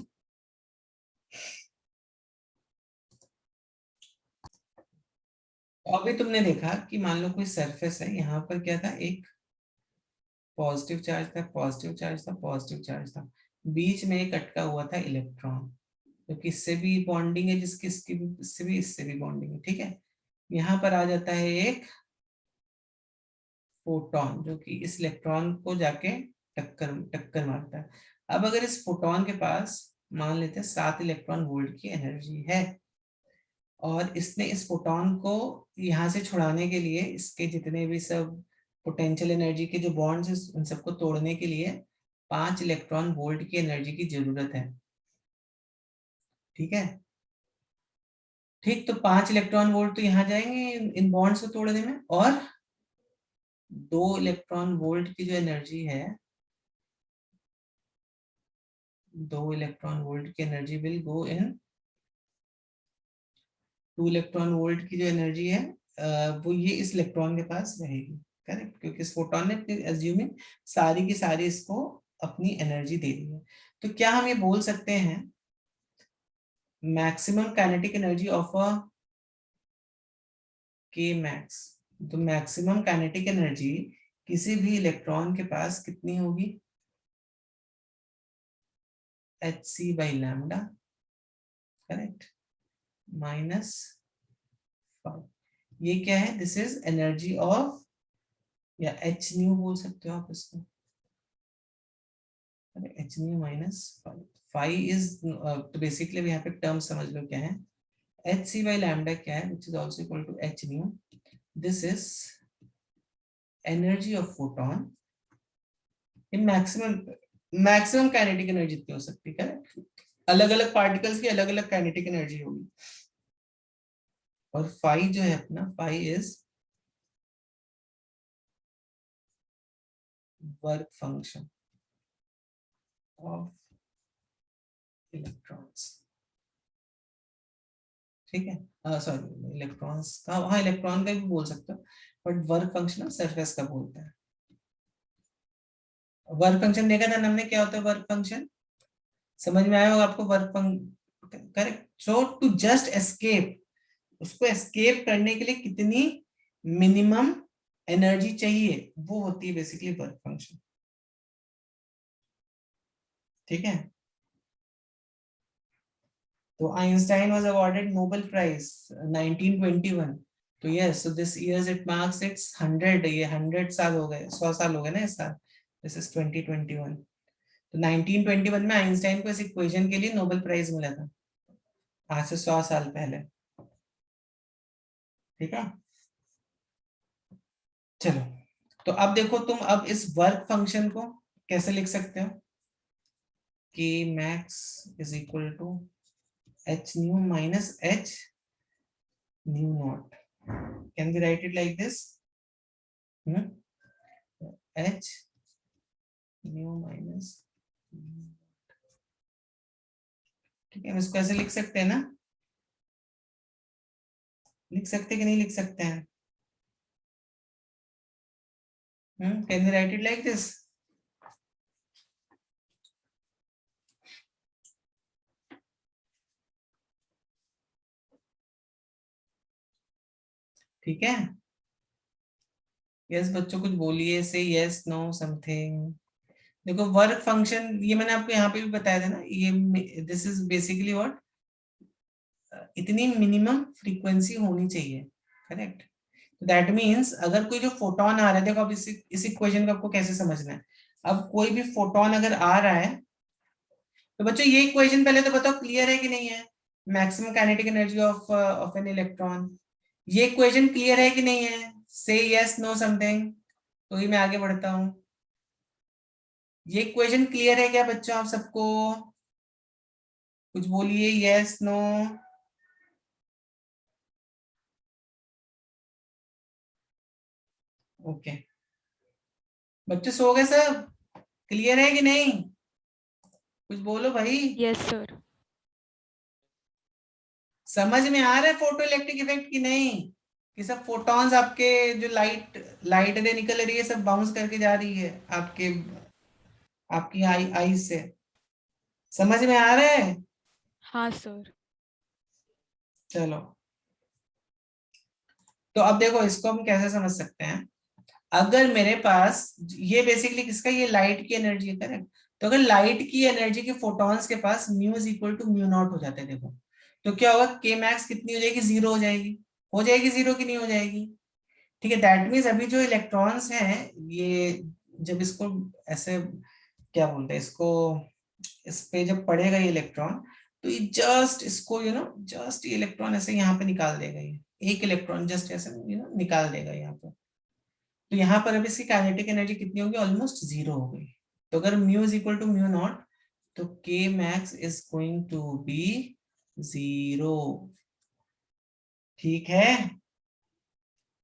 S1: अभी तुमने देखा कि मान लो कोई सरफेस है, यहाँ पर क्या था, एक पॉजिटिव चार्ज था, पॉजिटिव चार्ज था, पॉजिटिव चार्ज था, बीच में एक अटका हुआ था इलेक्ट्रॉन, जो कि इससे भी बॉन्डिंग है, जिसकी इससे भी बॉन्डिंग है, ठीक है। यहाँ पर आ जाता है एक फोटोन, जो कि इस इलेक्ट्रॉन को जाके टक्कर टक्कर मारता है। अब अगर इस फोटोन के पास मान लेते हैं 7 इलेक्ट्रॉन वोल्ट की एनर्जी है, और इसने इस फोटोन को यहाँ से छुड़ाने के लिए, इसके जितने भी सब पोटेंशियल एनर्जी के जो बॉन्ड्स हैं उन सबको तोड़ने के लिए 5 इलेक्ट्रॉन वोल्ट की एनर्जी की जरूरत है, ठीक है। ठीक, तो 5 इलेक्ट्रॉन वोल्ट तो यहाँ जाएंगे इन बॉन्ड्स को तोड़ने में, और 2 इलेक्ट्रॉन वोल्ट की जो एनर्जी है, 2 इलेक्ट्रॉन वोल्ट की energy will go in, 2 electron volt की जो एनर्जी है वो ये इस इलेक्ट्रॉन के पास रहेगी, करेक्ट, क्योंकि इस फोटोन ने एज्यूमिंग सारी की सारी इसको अपनी एनर्जी दे दी है। तो क्या हम ये बोल सकते हैं maximum kinetic energy of a के मैक्स, तो मैक्सिमम काइनेटिक एनर्जी किसी भी इलेक्ट्रॉन के पास कितनी होगी? H C by lambda, correct, minus 5। ये क्या है? दिस इज एनर्जी ऑफ, या एच न्यू बोल सकते हो आप इसको, एच न्यू माइनस 5। 5 इज, तो बेसिकली यहाँ पे टर्म समझ लो क्या है, एच सी बाई लैम्डा क्या है, which is also equal to h nu. This is energy of photon in maximum, maximum kinetic energy कितनी हो सकती है, अलग अलग पार्टिकल्स की अलग अलग काइनेटिक एनर्जी होगी। और फाई जो है अपना, phi is work function of electrons, ठीक है, सॉरी इलेक्ट्रॉन्स का, हाँ इलेक्ट्रॉन का भी बोल सकते हो, बट वर्क फंक्शन सरफेस का बोलते हैं। वर्क फंक्शन देखा था हमने, क्या होता है वर्क फंक्शन, समझ में आया होगा आपको work function, correct. So to just escape, उसको एस्केप करने के लिए कितनी मिनिमम एनर्जी चाहिए, वो होती है बेसिकली वर्क फंक्शन, ठीक है। तो Einstein was awarded Nobel prize 1921। तो yes, so this years it marks it's 100, ये 100 साल हो गए, 100 साल हो गए ना इस साल, दिस इज 2021। तो 1921 में आइंस्टाइन को इस इक्वेशन के लिए नोबेल प्राइज मिला था, आज से 100 साल पहले, ठीक है। चलो, तो अब देखो तुम, अब इस वर्क फंक्शन को कैसे लिख सकते हो, कि max is equal to h nu minus h nu not, can be write it like this, h nu minus, ठीक है, हम इसको ऐसे लिख सकते हैं ना, लिख सकते कि नहीं लिख सकते हैं? Can be write it like this, ठीक है, यस बच्चों कुछ बोलिए, से यस नो समथिंग। देखो वर्क फंक्शन ये मैंने आपको यहाँ पे भी बताया था ना, ये दिस इज बेसिकली व्हाट, इतनी मिनिमम फ्रीक्वेंसी होनी चाहिए, करेक्ट। दैट मीन्स अगर कोई जो फोटोन आ रहा है, देखो अब इस इक्वेशन को आपको कैसे समझना है। अब कोई भी फोटोन अगर आ रहा है तो बच्चों ये इक्वेशन पहले तो बताओ क्लियर है कि नहीं है, maximum kinetic energy of of an electron, ये इक्वेशन क्लियर है कि नहीं है, से यस नो समथिंग। तो ही मैं आगे बढ़ता हूं, ये इक्वेशन क्लियर है क्या बच्चों आप सबको, कुछ बोलिए यस नो। ओके बच्चे सो गए सब, क्लियर है कि नहीं, कुछ बोलो भाई।
S2: Yes sir.
S1: समझ में आ रहा है फोटो इलेक्ट्रिक इफेक्ट की नहीं, कि सब फोटॉन्स आपके जो लाइट लाइट रे निकल रही है सब बाउंस करके जा रही है आपके आपकी आई से, समझ में आ रहा है।
S2: हाँ सर।
S1: चलो तो अब देखो इसको हम कैसे समझ सकते हैं, अगर मेरे पास ये बेसिकली किसका, ये लाइट की एनर्जी है, करेक्ट। तो अगर लाइट की एनर्जी के फोटॉन्स के पास mu is equal to mu not हो जाता है, देखो तो क्या होगा, के मैक्स कितनी हो जाएगी, जीरो हो जाएगी, हो जाएगी जीरो की नहीं हो जाएगी। ठीक है, दैट मीन्स अभी जो इलेक्ट्रॉन्स हैं ये जब इसको ऐसे क्या बोलते हैं इसको, इस पे जब पड़ेगा ये इलेक्ट्रॉन, तो ये जस्ट इसको जस्ट ये इलेक्ट्रॉन ऐसे यहाँ पे निकाल देगा, ये एक इलेक्ट्रॉन जस्ट ऐसे निकाल देगा यहाँ पे। तो यहाँ पर अब इसकी काइनेटिक एनर्जी कितनी होगी, ऑलमोस्ट जीरो हो गई। तो अगर mu is equal to mu not, तो k max is going to be zero. ठीक है,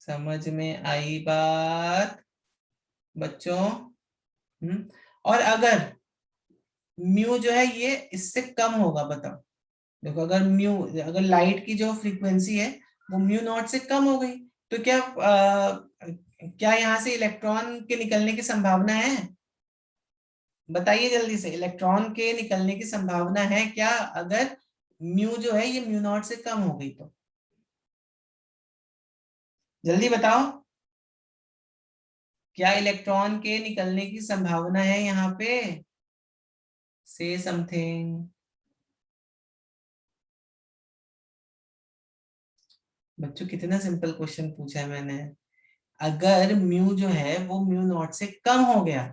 S1: समझ में आई बात बच्चों। और अगर म्यू जो है ये इससे कम होगा, बताओ, देखो अगर म्यू, अगर लाइट की जो फ्रीक्वेंसी है वो म्यू नॉट से कम हो गई, तो क्या यहाँ से इलेक्ट्रॉन के निकलने की संभावना है, बताइए जल्दी से, इलेक्ट्रॉन के निकलने की संभावना है क्या, अगर म्यू जो है ये म्यू नॉट से कम हो गई तो, जल्दी बताओ, क्या इलेक्ट्रॉन के निकलने की संभावना है यहाँ पे, से समथिंग। बच्चों कितना सिंपल क्वेश्चन पूछा है मैंने, अगर म्यू जो है वो म्यू नॉट से कम हो गया,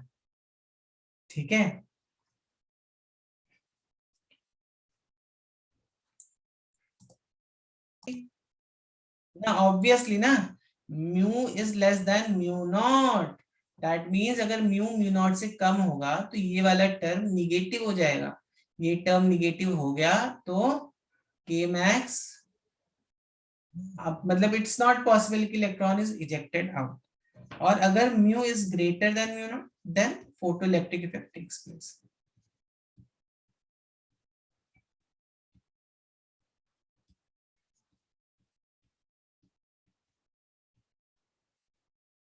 S1: ठीक है, ना ऑब्वियसली ना, mu is less than mu not, that means अगर म्यू म्यू नॉट से कम होगा तो ये वाला टर्म निगेटिव हो जाएगा, ये टर्म निगेटिव हो गया तो के मैक्स, अब मतलब इट्स नॉट पॉसिबल कि इलेक्ट्रॉन इज इजेक्टेड आउट। और अगर mu is greater than mu not, then photoelectric effect takes place.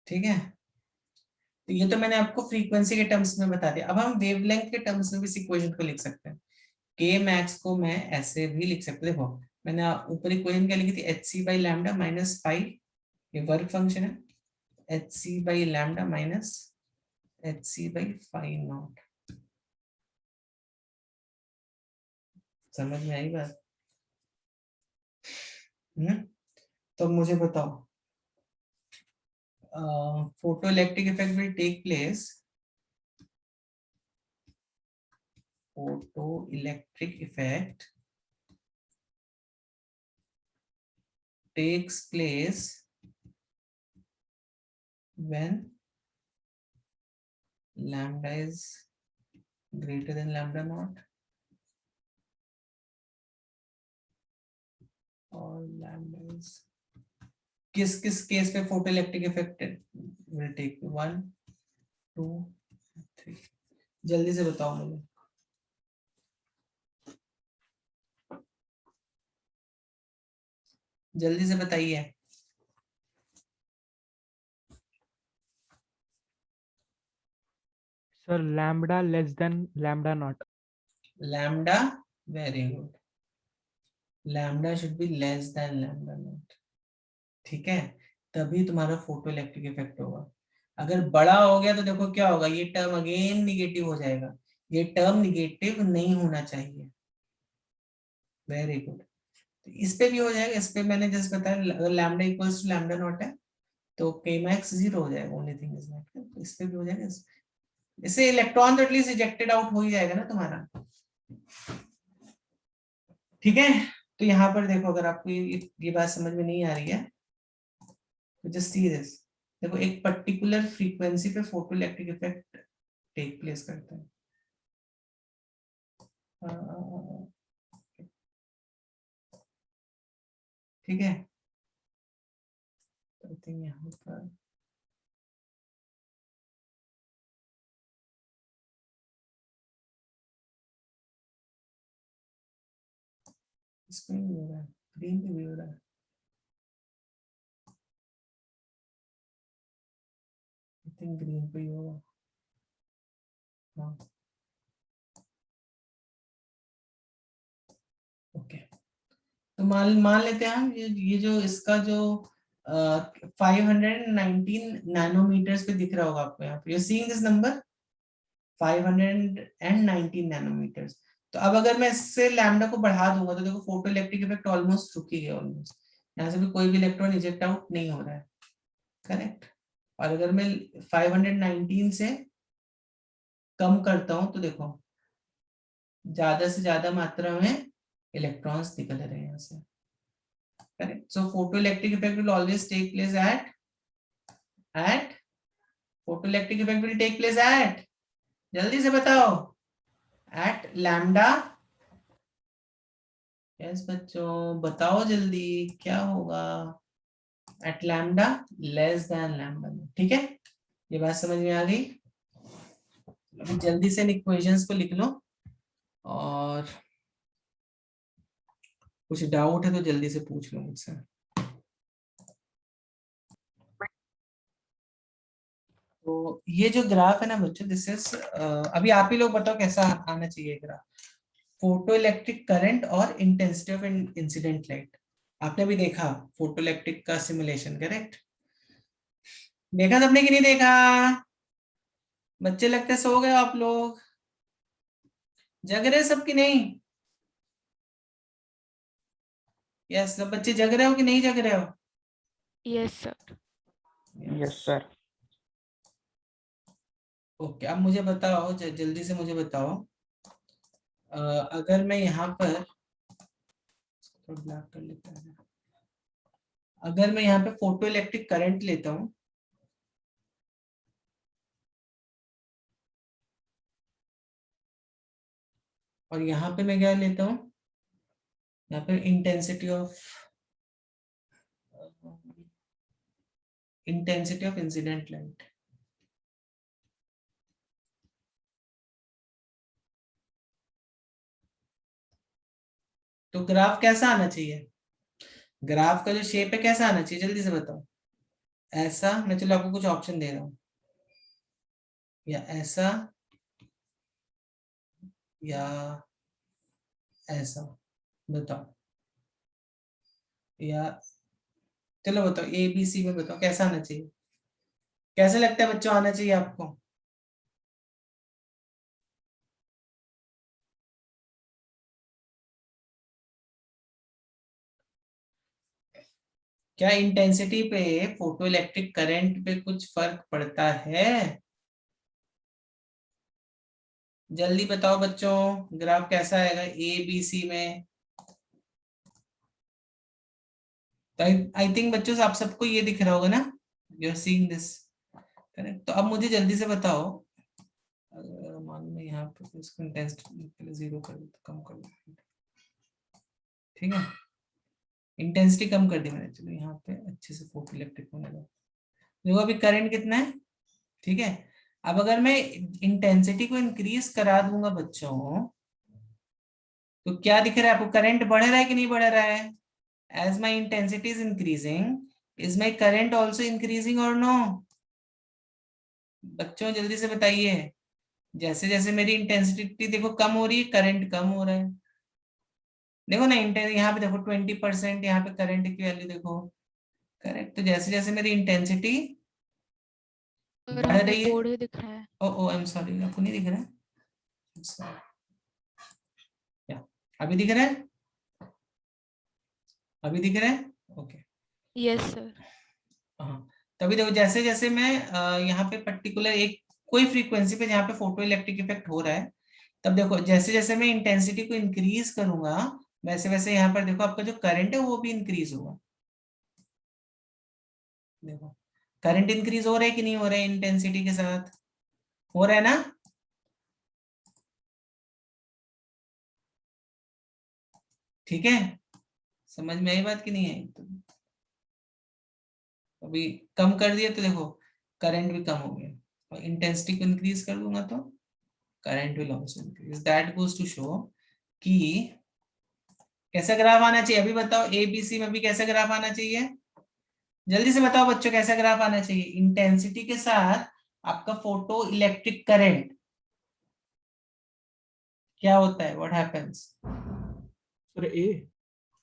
S1: ठीक है, तो ये तो मैंने आपको फ्रीक्वेंसी के टर्म्स में बता दिया, अब हम वेवलेंथ के टर्म्स में भी इस इक्वेशन को लिख सकते हैं। के मैक्स को मैं ऐसे भी लिख सकते, देखो मैंने ऊपर इक्वेशन क्या लिखी थी, h C by lambda minus five, ये वर्क फंक्शन है, h C by lambda minus h C by five not. समझ में आई बात। तो मुझे बताओ, photoelectric effect will take place, photoelectric effect takes place when lambda is greater than lambda naught और lambda is, किस किस केस पे photoelectric effect will take, one two three, जल्दी से बताओ मुझे, जल्दी से बताइए।
S3: Sir lambda less than lambda not.
S1: Lambda, very good, lambda should be less than lambda not, ठीक है। तभी तुम्हारा फोटो इलेक्ट्रिक इफेक्ट होगा। अगर बड़ा हो गया तो देखो क्या होगा, ये टर्म अगेन निगेटिव हो जाएगा। ये टर्म निगेटिव नहीं होना चाहिए। Very good. तो इस पे भी हो जाएगा, इस पे मैंने जैसे बताया अगर lambda equals to lambda not है तो के मैक्स 0 हो जाएगा, ओनली थिंग इज दैट। तो इस पे भी हो जाएगा, इससे इलेक्ट्रॉन तो एटलीस्ट इजेक्टेड आउट हो ही जाएगा ना तुम्हारा। ठीक है, तो यहाँ पर देखो अगर आपको ये बात समझ में नहीं आ रही है तो जस्ट सी दिस। देखो एक पर्टिकुलर फ्रीक्वेंसी पे photo electric effect take place करता है। ठीक है, आई थिंक यहाँ पर इसमें भी हो रहा है, ग्रीन पे भी हो रहा है। आई थिंक ग्रीन पे ही होगा। हाँ ओके, तो मान मान लेते हैं हम ये जो इसका जो 519 नैनोमीटर्स पे दिख रहा होगा आपको, यहाँ पे you seeing this number 519 nanometers. तो अब अगर मैं इससे लैम्डा को बढ़ा दूंगा तो देखो फोटो इलेक्ट्रिक इफेक्ट ऑलमोस्ट रुक ही गया, ऑलमोस्ट। यहाँ से भी कोई भी इलेक्ट्रॉन इजेक्ट आउट नहीं हो रहा है, करेक्ट। और अगर मैं 519 से कम करता हूं तो देखो ज्यादा से ज्यादा मात्रा में इलेक्ट्रॉन्स निकल रहे हैं यहाँ से, correct. So photo electric effect will always take place at photoelectric effect will take place at, जल्दी से बताओ, at lambda। यस बच्चों बताओ जल्दी क्या होगा, at lambda less than lambda। ठीक है, ये बात समझ में आ गई। अभी जल्दी से इक्वेशंस को लिख लो, और कुछ डाउट है तो जल्दी से पूछ लो मुझसे। तो ये जो ग्राफ है ना बच्चों, दिस इज अभी आप ही लोग बताओ कैसा आना चाहिए ग्राफ। फोटो इलेक्ट्रिक करंट और इंटेंसिटी ऑफ इंसिडेंट लाइट। आपने भी देखा फोटो इलेक्ट्रिक का सिमुलेशन, करेक्ट। देखा सबने कि नहीं देखा? बच्चे लगते सो गए आप लोग, जग रहे सब कि नहीं? यस, सब बच्चे जग रहे हो कि नहीं जग रहे हो?
S2: Yes sir.
S3: Yes sir.
S1: Okay, अब मुझे बताओ जल्दी से मुझे बताओ, अगर मैं यहाँ पर ब्लैक कर लेता हूँ, अगर मैं यहाँ पे फोटो इलेक्ट्रिक करंट लेता हूँ और यहाँ पे मैं क्या लेता हूँ, यहाँ पे इंटेंसिटी ऑफ इंसिडेंट लाइट, तो ग्राफ कैसा आना चाहिए? ग्राफ का जो शेप है कैसा आना चाहिए, जल्दी से बताओ। ऐसा, मैं चलो आपको कुछ ऑप्शन दे रहा हूँ, या ऐसा, या ऐसा, बताओ। या चलो बताओ, ए बी सी में बताओ कैसा आना चाहिए, कैसे लगता है बच्चों आना चाहिए आपको? क्या इंटेंसिटी पे फोटो इलेक्ट्रिक करंट पे कुछ फर्क पड़ता है? जल्दी बताओ बच्चों, ग्राफ कैसा आएगा ए बी सी में? आई थिंक बच्चों आप सबको ये दिख रहा होगा ना, you are seeing this, correct. तो अब मुझे जल्दी से बताओ, अगर मान लो यहाँ पे इसको इंटेंसिटी 0 कर दो, कम कर दो, ठीक है। इंटेंसिटी कम कर दी मैंने, चलो यहाँ पे अच्छे से फोटो इलेक्ट्रिक होने दो। देखो अभी करंट कितना है, ठीक है। अब अगर मैं इंटेंसिटी को इंक्रीज करा दूंगा बच्चों, तो क्या दिख रहा है आपको, करंट बढ़ रहा है कि नहीं बढ़ रहा है? As my intensity is increasing, is my current also increasing और नो? बच्चों जल्दी से बताइए, जैसे जैसे मेरी इंटेंसिटी देखो कम हो रही है, करंट कम हो रहा है। देखो ना, इंटेंस यहाँ पे देखो 20%, यहाँ पे करंट की वैल्यू देखो करेक्ट। तो जैसे जैसे मेरी इंटेंसिटी
S2: और
S1: बढ़
S2: हमें
S1: रही है,
S2: कोड ही दिख रहा है।
S1: ओ आई एम सॉरी, आपको नहीं दिख रहा है? या अभी दिख रहा है? अभी दिख रहा है? ओके।
S2: Yes sir.
S1: हाँ, तभी देखो जैसे जैसे मैं यहाँ पे पर्टिकुलर एक कोई फ्रीक्वेंसी पे जहाँ पे फोटो इलेक्ट्रिक इफेक्ट हो रहा है, तब देखो जैसे जैसे मैं इंटेंसिटी को इंक्रीज करूंगा, वैसे वैसे यहाँ पर देखो आपका जो करंट है वो भी इंक्रीज होगा। देखो करंट इंक्रीज हो रहा है कि नहीं हो रहा है इंटेंसिटी के साथ? हो रहा है ना? ठीक है, समझ में आई बात कि नहीं आई? तो अभी कम कर दिया तो देखो करंट भी कम हो गया, और इंटेंसिटी को इंक्रीज कर दूंगा तो current will also increase. That goes to show कि कैसा ग्राफ आना चाहिए। अभी बताओ एबीसी में भी कैसा ग्राफ आना चाहिए? जल्दी से बताओ बच्चों, कैसा ग्राफ आना चाहिए? इंटेंसिटी के साथ आपका फोटो इलेक्ट्रिक करंट क्या होता है? What happens?
S4: Sir A.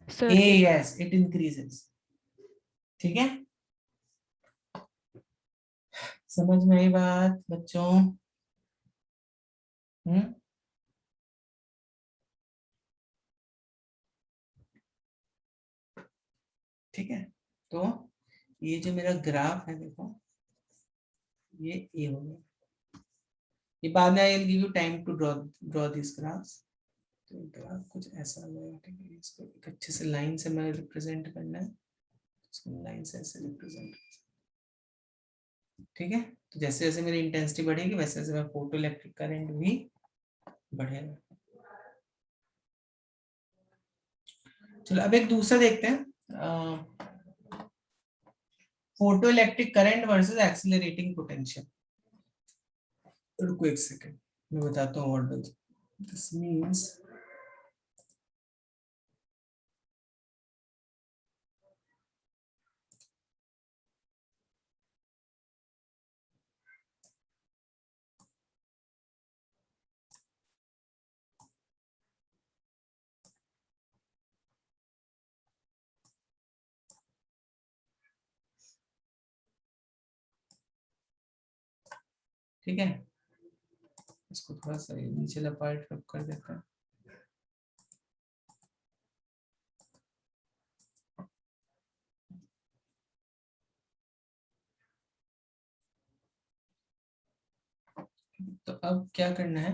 S2: Sir
S1: A,
S2: A.
S1: Yes, it increases. ठीक है, समझ में आई बात बच्चों? ठीक है, तो ये जो मेरा ग्राफ है देखो, ये हो गया। ये बाद में I will give you time to draw this graphs. तो ग्राफ कुछ ऐसा होगा, ठीक है? इसको एक अच्छे से लाइन से मैं रिप्रेजेंट करना है, इसको लाइन से ऐसे रिप्रेजेंट। ठीक है, तो जैसे जैसे मेरी इंटेंसिटी बढ़ेगी वैसे वैसे मेरा फोटो इलेक्ट्रिक करंट भी बढ़ेगा। चलो अब एक दूसरा देखते हैं, photo electric current versus accelerating potential. रुको एक सेकंड, मैं बताता हूँ व्हाट डज दिस मींस। ठीक है, इसको थोड़ा सा नीचे पार्ट रब कर देते हैं। तो अब क्या करना है,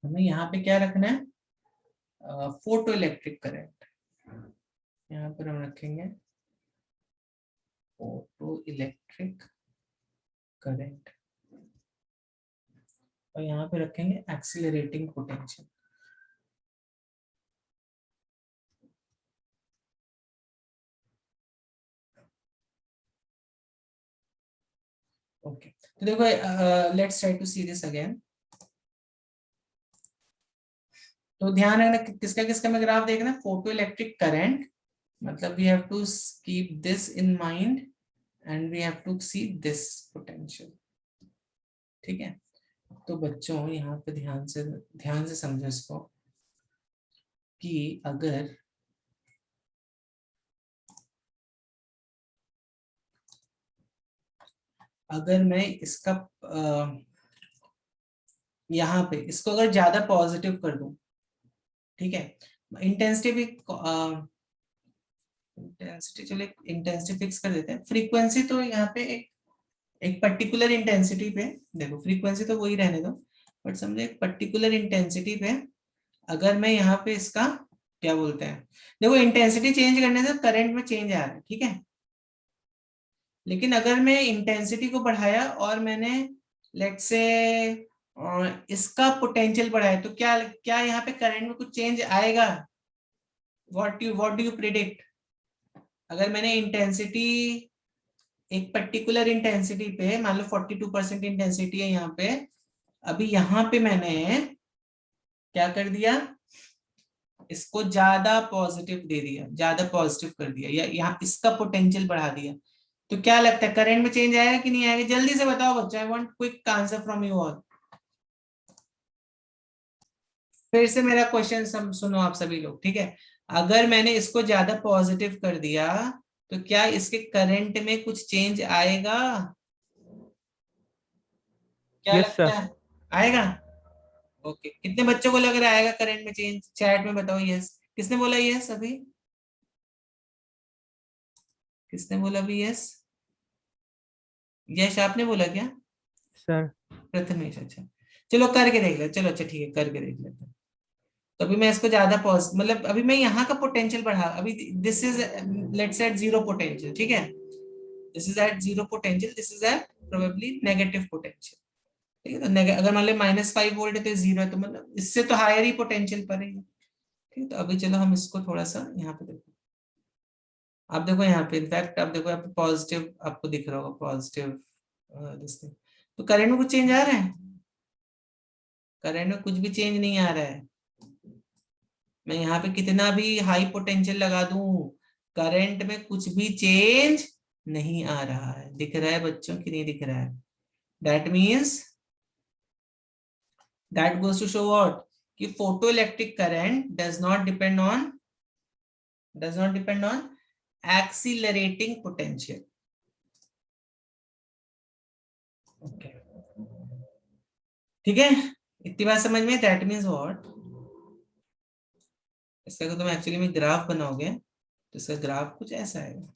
S1: हमें यहाँ पे क्या रखना है? Photo electric current. यहाँ पर हम रखेंगे फोटो इलेक्ट्रिक करंट, और यहाँ पे रखेंगे एक्सीलरेटिंग पोटेंशियल। ओके, तो देखो let's try to see this again. तो ध्यान रखना किसका किसका मैं ग्राफ देखना, फोटो इलेक्ट्रिक करंट, मतलब we have to keep this in mind and we have to see this potential. ठीक है, तो बच्चों यहाँ पे ध्यान से समझो इसको, कि अगर मैं इसका यहाँ पे इसको अगर ज्यादा पॉजिटिव कर दूं, ठीक है, इंटेंसिटी भी इंटेंसिटी, चलो इंटेंसिटी फिक्स कर देते हैं। फ्रीक्वेंसी तो यहाँ पे एक पर्टिकुलर इंटेंसिटी पे, देखो फ्रीक्वेंसी तो वही रहने दो, बट समझो एक पर्टिकुलर इंटेंसिटी पे अगर मैं यहाँ पे इसका क्या बोलते हैं, देखो इंटेंसिटी चेंज करने से करंट में चेंज आ रहा है, ठीक है, लेकिन अगर मैं इंटेंसिटी को बढ़ाया और मैंने लेट्स से इसका पोटेंशियल बढ़ाया, तो क्या क्या यहाँ पे करंट में कुछ चेंज आएगा? What do you predict? अगर मैंने इंटेंसिटी एक पर्टिकुलर इंटेंसिटी पे, मान लो 42% इंटेंसिटी है यहाँ पे, अभी यहाँ पे मैंने क्या कर दिया, इसको ज्यादा पॉजिटिव दे दिया, ज्यादा पॉजिटिव कर दिया, या यहाँ इसका पोटेंशियल बढ़ा दिया, तो क्या लगता है करंट में चेंज आएगा कि नहीं आएगा? जल्दी से बताओ बच्चों, I want quick answer from you all. फिर से मेरा क्वेश्चन सुनो आप सभी लोग, ठीक है? अगर मैंने इसको ज्यादा पॉजिटिव कर दिया तो क्या इसके करंट में कुछ चेंज आएगा? क्या
S3: Yes,
S1: लगता
S3: sir.
S1: है आएगा? ओके, कितने बच्चों को लग रहा है आएगा करंट में चेंज? चैट में बताओ यस। किसने बोला यस अभी? किसने बोला अभी यस? यश आपने बोला क्या?
S3: Sir.
S1: प्रथमेश, अच्छा चलो करके देख ले, चलो अच्छा ठीक है करके देख लेते हैं। तो अभी मैं इसको ज्यादा पॉज मतलब अभी मैं यहाँ का पोटेंशियल बढ़ा, अभी this is let's say at zero potential, ठीक है, this is at zero potential, this is at probably negative potential, ठीक है। तो अगर मान लो -5 वोल्ट है तो 0 है, तो मतलब इससे तो हायर ही पोटेंशियल पर है, ठीक है। तो अभी चलो हम इसको थोड़ा सा यहाँ पे देखो, आप देखो यहाँ पे इनफैक्ट आप देखो यहाँ पे पॉजिटिव आपको दिख रहा होगा, पॉजिटिव दिस थिंग। तो करंट में कुछ चेंज आ रहा है? करंट में कुछ भी चेंज नहीं आ रहा है। मैं यहाँ पे कितना भी हाई पोटेंशियल लगा दूं, करंट में कुछ भी चेंज नहीं आ रहा है। दिख रहा है बच्चों की नहीं दिख रहा है? That means that goes to show what, कि photo electric current does not depend on accelerating potential. Okay, ठीक है, इतनी बात समझ में? दैट मीन्स व्हाट, इसका अगर तुम एक्चुअली में ग्राफ बनाओगे तो इसका ग्राफ कुछ ऐसा आएगा।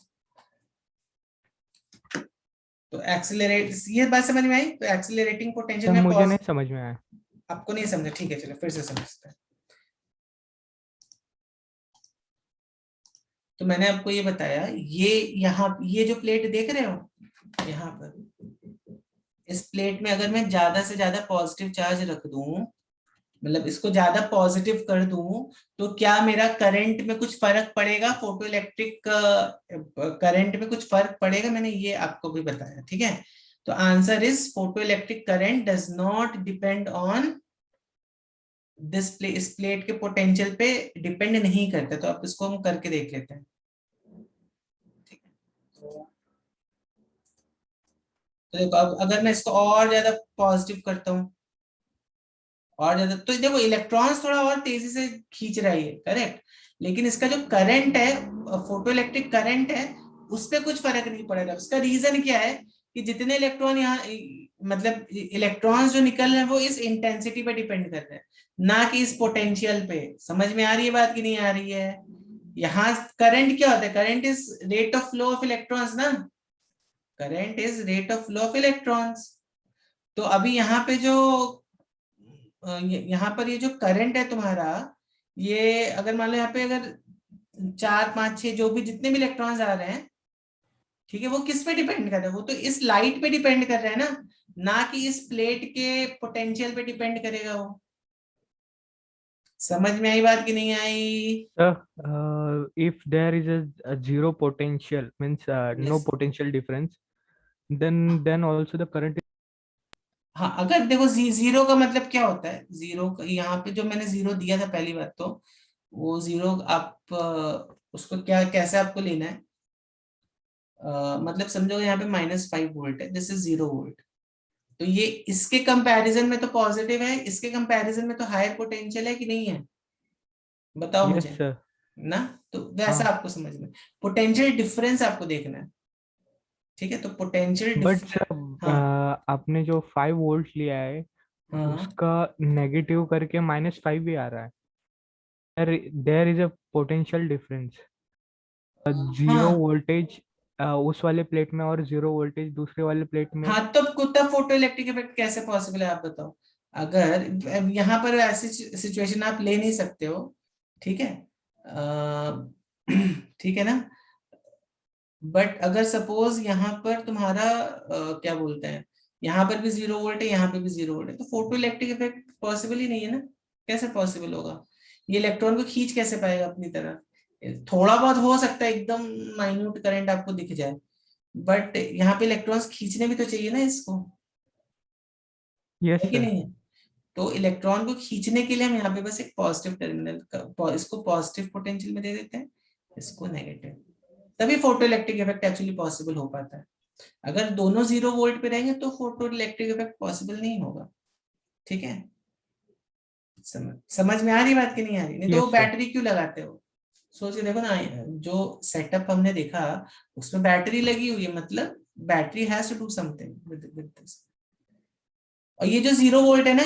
S1: तो एक्सीलरेट, ये बात समझ में आई? तो एक्सीलरेटिंग पोटेंशियल
S3: Sir,
S1: में
S3: मुझे नहीं समझ में आया.
S1: आपको नहीं समझा, ठीक है चलो फिर से समझते हैं। तो मैंने आपको ये बताया, ये यहाँ ये जो प्लेट देख रहे हो यहाँ पर, इस प्लेट में अगर मैं ज्यादा से ज्यादा पॉजिटिव चार्ज रख दूं, मतलब इसको ज्यादा पॉजिटिव कर दूं, तो क्या मेरा करंट में कुछ फर्क पड़ेगा? फोटो इलेक्ट्रिक करंट में कुछ फर्क पड़ेगा? मैंने ये आपको भी बताया, ठीक है। तो answer is photo electric current does not depend on this इस प्लेट के पोटेंशियल पे डिपेंड नहीं करता। तो अब इसको हम करके देख लेते हैं, ठीक है। तो देखो अब अगर मैं इसको और ज्यादा पॉजिटिव करता हूँ, और ज्यादा, तो देखो इलेक्ट्रॉन्स थोड़ा और तेजी से खींच रहा है, करेक्ट, लेकिन इसका जो करंट है, फोटो इलेक्ट्रिक करंट है, उस पर कुछ फर्क नहीं पड़ेगा। उसका रीजन क्या है कि जितने इलेक्ट्रॉन यहाँ, मतलब इलेक्ट्रॉन्स जो निकल रहे हैं वो इस इंटेंसिटी पे डिपेंड कर रहे हैं, ना कि इस पोटेंशियल पे। समझ में आ रही है बात कि नहीं आ रही है? यहाँ करंट क्या होता है? Current is rate of flow of electrons ना, current is rate of flow of electrons. तो अभी यहाँ पे जो यहाँ पर ये जो करंट है तुम्हारा, ये अगर मान लो यहाँ पे अगर 4 5 6 जो भी जितने भी इलेक्ट्रॉन्स आ रहे हैं, ठीक है, वो किस पे डिपेंड कर रहे हैं? वो तो इस लाइट पे डिपेंड कर रहे हैं ना कि इस प्लेट के पोटेंशियल पे डिपेंड करेगा वो। समझ में आई बात कि नहीं आई?
S3: Sir, if there is a zero potential, means no
S1: Yes.
S3: potential difference, then also the current.
S1: हाँ, अगर देखो जीरो का मतलब क्या होता है? जीरो यहाँ पे जो मैंने जीरो दिया था पहली बात, तो वो जीरो आप उसको क्या कैसे आपको लेना है? मतलब समझो यहाँ पे -5 वोल्ट है, दिस इज 0 वोल्ट। तो ये इसके कंपैरिजन में तो पॉजिटिव है, इसके कंपैरिजन में तो हायर पोटेंशियल है कि नहीं है? बताओ
S3: Yes,
S1: मुझे
S3: sir.
S1: ना। तो वैसा
S3: हाँ.
S1: आपको समझना है, पोटेंशियल डिफरेंस आपको देखना है, ठीक है। तो पोटेंशियल
S3: बट
S1: डिफरेंस,
S3: सर,
S1: हाँ
S3: आपने जो 5 वोल्ट लिया है
S1: हाँ
S3: उसका नेगेटिव करके -5 भी आ रहा है. There is a potential difference. Zero
S1: हाँ
S3: वोल्टेज उस वाले प्लेट में और जीरो वोल्टेज दूसरे वाले प्लेट में.
S1: हाँ, तब फोटो इलेक्ट्रिक इफेक्ट कैसे पॉसिबल है आप बताओ? अगर यहाँ पर ऐसी सिचुएशन आप ले नहीं सकते हो, ठीक है, ठीक है ना। बट अगर सपोज यहाँ पर तुम्हारा क्या बोलते हैं, यहाँ पर भी 0 वोल्ट है, यहाँ पे भी 0 वोल्ट है, तो फोटो इलेक्ट्रिक इफेक्ट पॉसिबल ही नहीं है ना। कैसे पॉसिबल होगा? ये इलेक्ट्रॉन को खींच कैसे पाएगा अपनी तरफ? थोड़ा बहुत हो सकता है, एकदम माइन्यूट करंट आपको दिख जाए, बट यहाँ पे इलेक्ट्रॉन्स खींचने भी तो चाहिए ना इसको,
S3: यस
S1: है कि
S3: सर.
S1: नहीं है? तो इलेक्ट्रॉन को खींचने के लिए हम यहाँ पे बस एक पॉजिटिव टर्मिनल, इसको पॉजिटिव पोटेंशियल में दे देते हैं, इसको नेगेटिव, तभी photo electric effect actually possible हो पाता है। अगर दोनों 0 वोल्ट पे रहेंगे तो फोटो इलेक्ट्रिक इफेक्ट पॉसिबल नहीं होगा, ठीक है। समझ में आ रही बात कि नहीं आ रही? नहीं तो वो
S3: यस सर.
S1: बैटरी क्यों लगाते हो? सोच के देखो ना, जो सेटअप हमने देखा उसमें बैटरी लगी हुई है, मतलब battery has to do something with this. और ये जो 0 वोल्ट है ना,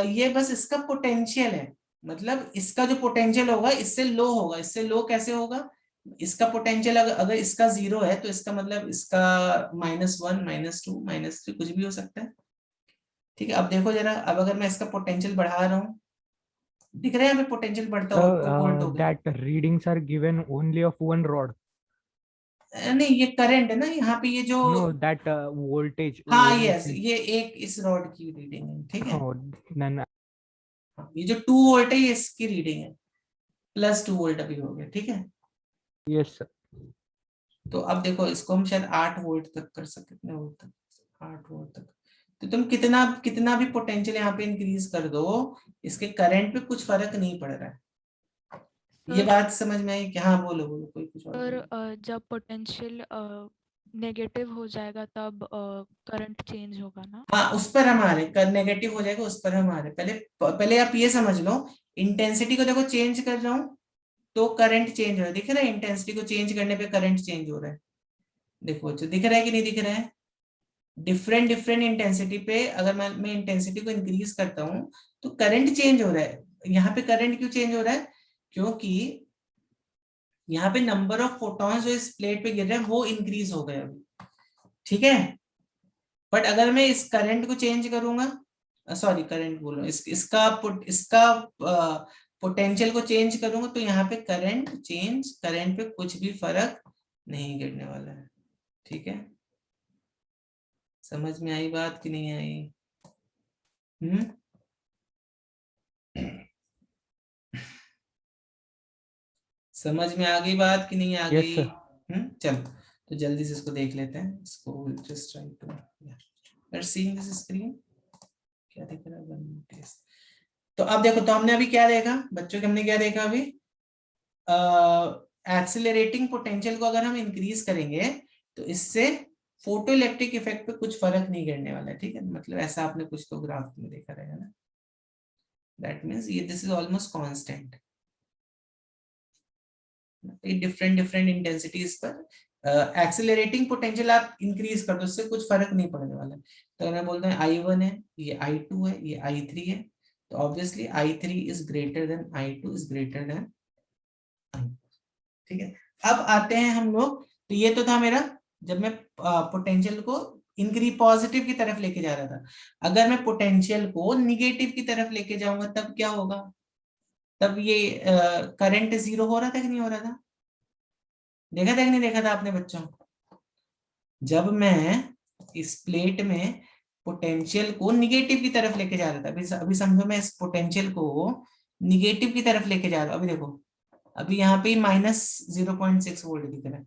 S1: ये बस इसका पोटेंशियल है, मतलब इसका जो पोटेंशियल होगा इससे लो होगा। इससे लो कैसे होगा? इसका पोटेंशियल अगर इसका 0 है तो इसका मतलब इसका -1 -2 -3 कुछ भी हो सकता है। ठीक है, अब देखो जरा, अब अगर मैं इसका पोटेंशियल बढ़ा रहा हूँ, दिख रहा है यहाँ पे पोटेंशियल बढ़ता हुआ 2 वोल्ट हो गया।
S3: That readings are given only of one rod.
S1: नहीं, ये करंट है ना यहाँ पे, ये जो,
S3: No, that voltage.
S1: हाँ यस, ये एक इस रॉड की रीडिंग है, ठीक है।
S3: Oh, then
S1: हाँ, ये जो 2 वोल्ट है ये इसकी रीडिंग है, +2 वोल्ट अभी हो गया, ठीक है।
S3: yes, sir.
S1: तो अब देखो, इसको हम शायद 8 वोल्ट तक कर सकते, कितने वोल्ट तक? 8 वोल्ट तक। तो तुम कितना कितना भी पोटेंशियल यहाँ पे इंक्रीज कर दो, इसके करंट पे कुछ फर्क नहीं पड़ रहा है। ये
S2: सर,
S1: बात समझ में आई कि? हाँ बोलो बोलो, कोई कुछ और
S2: सर
S1: बोलो।
S2: जब पोटेंशियल नेगेटिव हो जाएगा तब करंट चेंज होगा ना?
S1: हाँ, उस पर हम आ रहे, कर नेगेटिव हो जाएगा उस पर हम आ रहे। पहले पहले आप ये समझ लो, इंटेंसिटी को देखो चेंज कर रहा हूँ तो करंट चेंज हो रहा है, दिख रहा है? इंटेंसिटी को चेंज करने पे करंट चेंज हो रहा है, देखो जो दिख रहा है कि नहीं दिख रहा है? डिफरेंट डिफरेंट इंटेंसिटी पे अगर मैं इंटेंसिटी को इंक्रीज करता हूँ तो करंट चेंज हो रहा है। यहाँ पे करंट क्यों चेंज हो रहा है? क्योंकि यहाँ पे नंबर ऑफ फोटॉन्स जो इस प्लेट पे गिर रहे हैं वो इंक्रीज हो गए अभी, ठीक है। बट अगर मैं इस करंट को चेंज करूंगा, सॉरी करंट बोल रहा हूँ, इसका पोटेंशियल को चेंज करूंगा तो यहाँ पे करंट पे कुछ भी फर्क नहीं गिरने वाला है, ठीक है। समझ में आई बात कि नहीं आई? समझ में आ गई बात कि नहीं आ
S3: Yes,
S1: गई?
S3: sir.
S1: चलो, तो जल्दी से इसको देख लेते हैं। इसको just try to, let's see this screen, क्या दिख रहा है? 1 notice। तो अब देखो, तो हमने अभी क्या देखा बच्चों के, हमने क्या देखा अभी? एक्सिलरेटिंग पोटेंशियल को अगर हम इंक्रीज करेंगे तो इससे फोटो इलेक्ट्रिक इफेक्ट पे कुछ फर्क नहीं गिरने वाला है, ठीक है। मतलब ऐसा आपने कुछ तो ग्राफ में देखा रहेगा ना, दैट मींस ये this is almost constant. Different different intensities पर एक्सिलरेटिंग पोटेंशियल आप इंक्रीज कर दो, उससे कुछ फर्क नहीं पड़ने वाला है। तो मैं बोलता हूँ I1 है, ये I2 है, ये I3 है, तो obviously I3 is greater then I2 is greater then I, ठीक है। अब आते हैं हम लोग, तो ये तो था मेरा जब मैं पोटेंशियल को इंक्रीज पॉजिटिव की तरफ लेके जा रहा था। अगर मैं पोटेंशियल को निगेटिव की तरफ लेके जाऊंगा तब क्या होगा? तब ये करंट 0 हो रहा था कि नहीं हो रहा था? देखा था कि नहीं देखा था आपने बच्चों? जब मैं इस प्लेट में पोटेंशियल को निगेटिव की तरफ लेके जा रहा था, अभी समझो मैं इस पोटेंशियल को निगेटिव की तरफ लेके जा रहा हूं। अभी देखो, अभी यहाँ पे -0.6 वोल्ट दिख रहा है।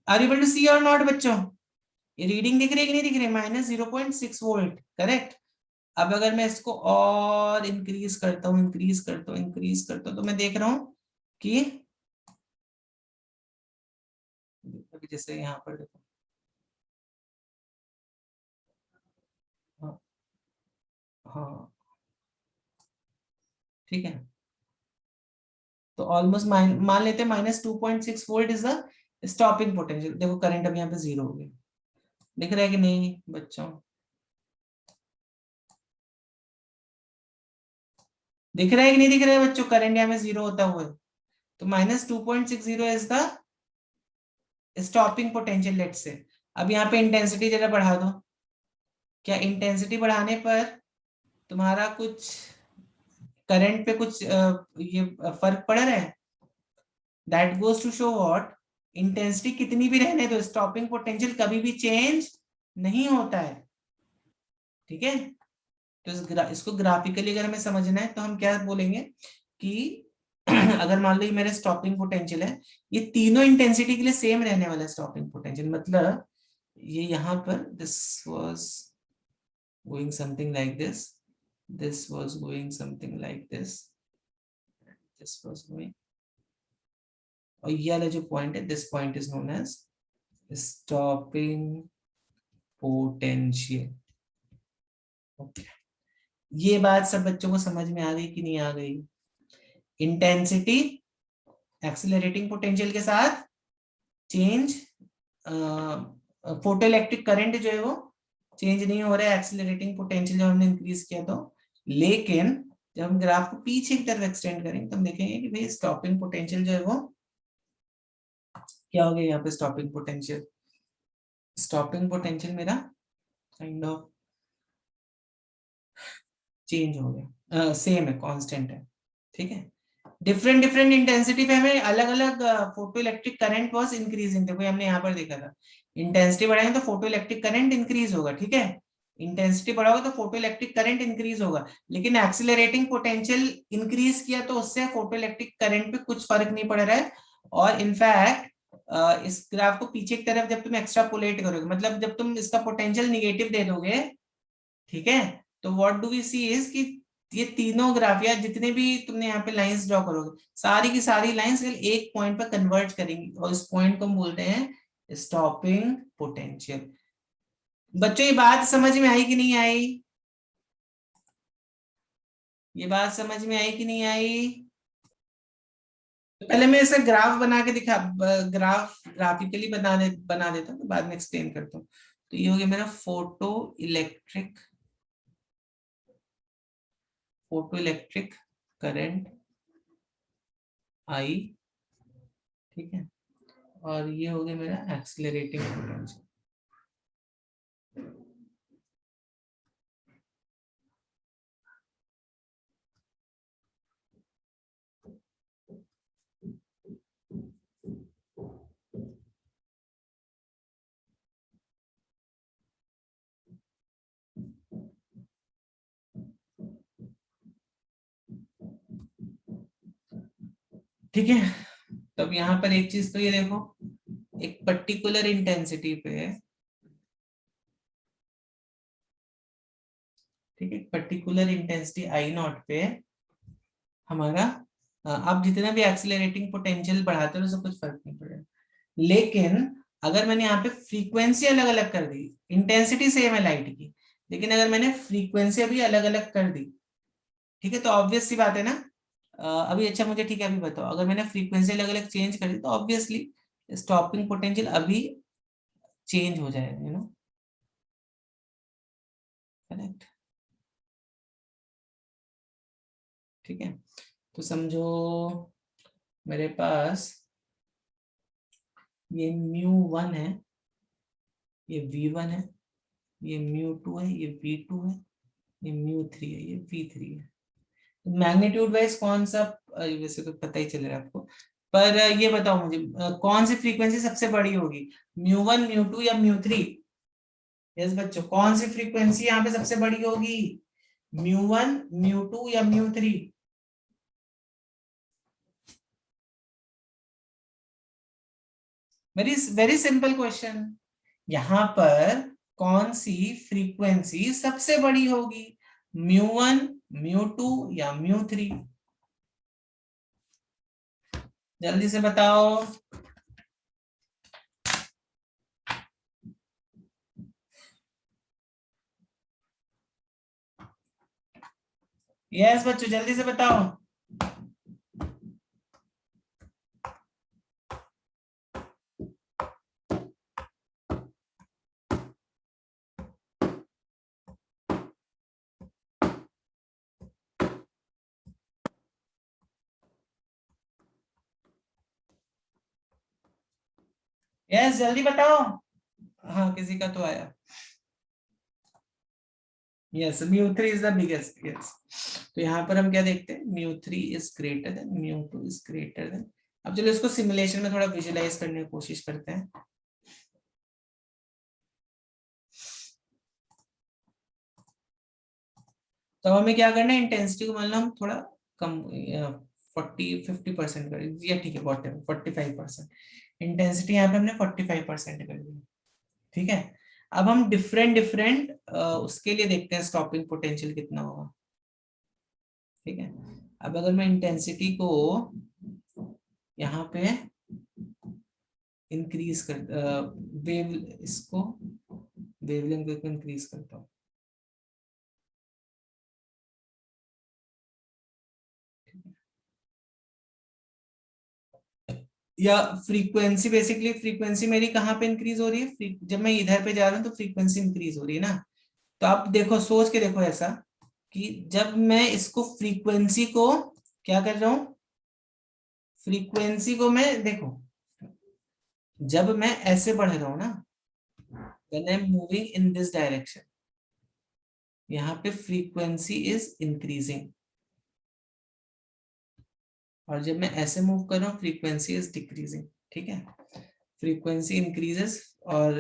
S1: आर यू एबल टू सी और नॉट बच्चों? ये रीडिंग दिख रही है कि नहीं दिख रही है? -0.6 वोल्ट, करेक्ट। अब अगर मैं इसको और इंक्रीज करता हूँ तो मैं देख रहा हूं कि अभी जैसे यहाँ पर देखो, हाँ हाँ, ठीक है। तो ऑलमोस्ट मान लेते हैं -2.6 volt is the stopping potential. देखो करंट अब यहाँ पे 0 हो गया, दिख रहा है कि नहीं बच्चों? दिख रहा है कि नहीं दिख रहा है बच्चों? करंट यहाँ पे 0 होता हुआ, तो -2.60 is the stopping potential, let's say. अब यहाँ पे इंटेंसिटी जरा बढ़ा दो। क्या इंटेंसिटी बढ़ाने पर तुम्हारा कुछ करंट पे कुछ ये फर्क पड़ रहा है? That goes to show what, intensity कितनी भी रहने दो, स्टॉपिंग पोटेंशियल कभी भी चेंज नहीं होता है, ठीक है। तो इसको ग्राफिकली अगर हमें समझना है तो हम क्या बोलेंगे कि अगर मान लो ये मेरा स्टॉपिंग पोटेंशियल है, ये तीनों इंटेंसिटी के लिए सेम रहने वाला है स्टॉपिंग पोटेंशियल। मतलब ये यहाँ पर this was going something like this was going something like this was going, और ये वाला जो पॉइंट है, this point is known as stopping potential. Okay, ये बात सब बच्चों को समझ में आ गई कि नहीं आ गई? इंटेंसिटी एक्सिलरेटिंग पोटेंशियल के साथ चेंज, फोटो इलेक्ट्रिक करंट जो है वो चेंज नहीं हो रहा है एक्सिलरेटिंग पोटेंशियल जब हमने इंक्रीज किया तो। लेकिन जब हम ग्राफ को पीछे की तरफ एक्सटेंड करेंगे तो हम देखेंगे कि भाई स्टॉपिंग पोटेंशियल जो है वो क्या हो गया यहाँ पे। स्टॉपिंग पोटेंशियल मेरा काइंड ऑफ चेंज हो गया, सेम है, कांस्टेंट है, ठीक है। डिफरेंट डिफरेंट इंटेंसिटी पे हमें अलग अलग photo electric current was increasing. देखो हमने यहाँ पर देखा था इंटेंसिटी बढ़ाएंगे तो फोटो इलेक्ट्रिक करंट इंक्रीज होगा, ठीक है। इंटेंसिटी बढ़ाओगे तो फोटो इलेक्ट्रिक करंट इंक्रीज होगा। लेकिन एक्सिलरेटिंग पोटेंशियल इंक्रीज किया तो उससे फोटो इलेक्ट्रिक करंट पे कुछ फर्क नहीं पड़ रहा है। और इनफैक्ट इस ग्राफ को पीछे की तरफ जब तुम एक्स्ट्रापोलेट करोगे, मतलब जब तुम इसका पोटेंशियल निगेटिव दे दोगे, ठीक है, तो what do we see is कि ये तीनों ग्राफ या जितने भी तुमने यहाँ पे लाइंस ड्रॉ करोगे सारी की सारी लाइंस एक पॉइंट पर कन्वर्ज करेंगी और इस पॉइंट को हम बोलते हैं स्टॉपिंग पोटेंशियल। बच्चों ये बात समझ में आई कि नहीं आई? ये बात समझ में आई कि नहीं आई? तो पहले मैं इसे ग्राफ बना के दिखा, ग्राफिकली बना देता हूँ, तो बाद में एक्सप्लेन करता हूँ। तो ये हो गया मेरा फोटो इलेक्ट्रिक करंट आई, ठीक है, और ये हो गया मेरा एक्सिलरेटिंग पोटेंशियल। ठीक है, तब यहाँ पर एक चीज तो ये देखो, एक पर्टिकुलर इंटेंसिटी पे, ठीक है, पर्टिकुलर इंटेंसिटी आई नॉट पे हमारा आप जितना भी एक्सिलरेटिंग पोटेंशियल बढ़ाते हो उससे कुछ फर्क नहीं पड़ेगा। लेकिन अगर मैंने यहाँ पे फ्रीक्वेंसी अलग अलग कर दी, इंटेंसिटी सेम है लाइट की, लेकिन अगर मैंने फ्रीक्वेंसी अभी अलग अलग कर दी, ठीक है, तो ऑब्वियस सी बात है ना। अभी अच्छा मुझे ठीक है अभी बताओ, अगर मैंने फ्रीक्वेंसी अलग अलग चेंज कर दी तो ऑब्वियसली स्टॉपिंग पोटेंशियल अभी चेंज हो जाएगा, करेक्ट, ठीक है। तो समझो मेरे पास ये μ1 है, ये v1 है, ये μ2 है, ये v2 है, ये μ3 है, ये v3 है। तो मैग्नीट्यूड वाइज कौन सा, वैसे तो पता ही चल रहा है आपको, पर ये बताओ मुझे कौन सी फ्रीक्वेंसी सबसे बड़ी होगी, μ1 μ2 या μ3? यस बच्चों, कौन सी फ्रीक्वेंसी यहाँ पे सबसे बड़ी होगी, μ1 μ2 या μ3? Very very simple question. यहां पर कौन सी फ्रीक्वेंसी सबसे बड़ी होगी, μ1 μ2 या μ3? जल्दी से बताओ। यस बच्चों जल्दी से बताओ। यस जल्दी बताओ। हाँ किसी का तो आया। Yes μ3 is the biggest. Yes, तो यहाँ पर हम क्या देखते हैं, μ3 is greater than μ2 is greater than. अब चलो इसको सिमुलेशन में थोड़ा विजुलाइज करने की कोशिश करते हैं। तो हमें क्या करना है, इंटेंसिटी को मान लो हम थोड़ा कम 40-50% कर दिया, ठीक है, 45%। इंटेंसिटी यहाँ पे हमने 45% कर दी, ठीक है। अब हम डिफरेंट डिफरेंट उसके लिए देखते हैं स्टॉपिंग पोटेंशियल कितना होगा, ठीक है। अब अगर मैं इंटेंसिटी को यहाँ पे इंक्रीज कर इसको वेवलेंथ को इंक्रीज करता हूँ, या फ्रीक्वेंसी, बेसिकली फ्रीक्वेंसी मेरी कहाँ पे इंक्रीज हो रही है, जब मैं इधर पे जा रहा हूँ तो फ्रीक्वेंसी इंक्रीज हो रही है ना। तो आप देखो, सोच के देखो ऐसा कि जब मैं इसको फ्रीक्वेंसी को क्या कर रहा हूं, फ्रीक्वेंसी को मैं देखो, जब मैं ऐसे बढ़ रहा हूं ना, when I am moving in this direction, यहाँ पे फ्रीक्वेंसी इज इंक्रीजिंग, और जब मैं ऐसे मूव कर रहा हूँ फ्रीक्वेंसी इज डिक्रीजिंग। ठीक है, फ्रीक्वेंसी इंक्रीजेस, और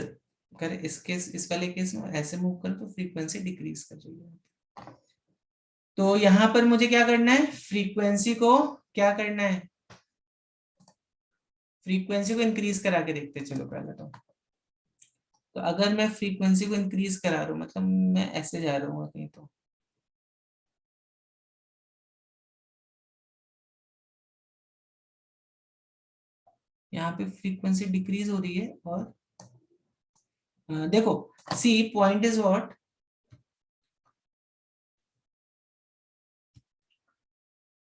S1: कर इस वाले केस में ऐसे मूव कर तो फ्रीक्वेंसी डिक्रीज कर रही है। तो यहाँ पर मुझे क्या करना है, फ्रीक्वेंसी को क्या करना है, फ्रीक्वेंसी को इंक्रीज करा के देखते हैं। चलो पहले तो अगर मैं फ्रीक्वेंसी को इंक्रीज करा रहा हूँ, मतलब मैं ऐसे जा रहा हूँ कहीं, तो यहाँ पे फ्रीक्वेंसी डिक्रीज हो रही है, और देखो C point is what,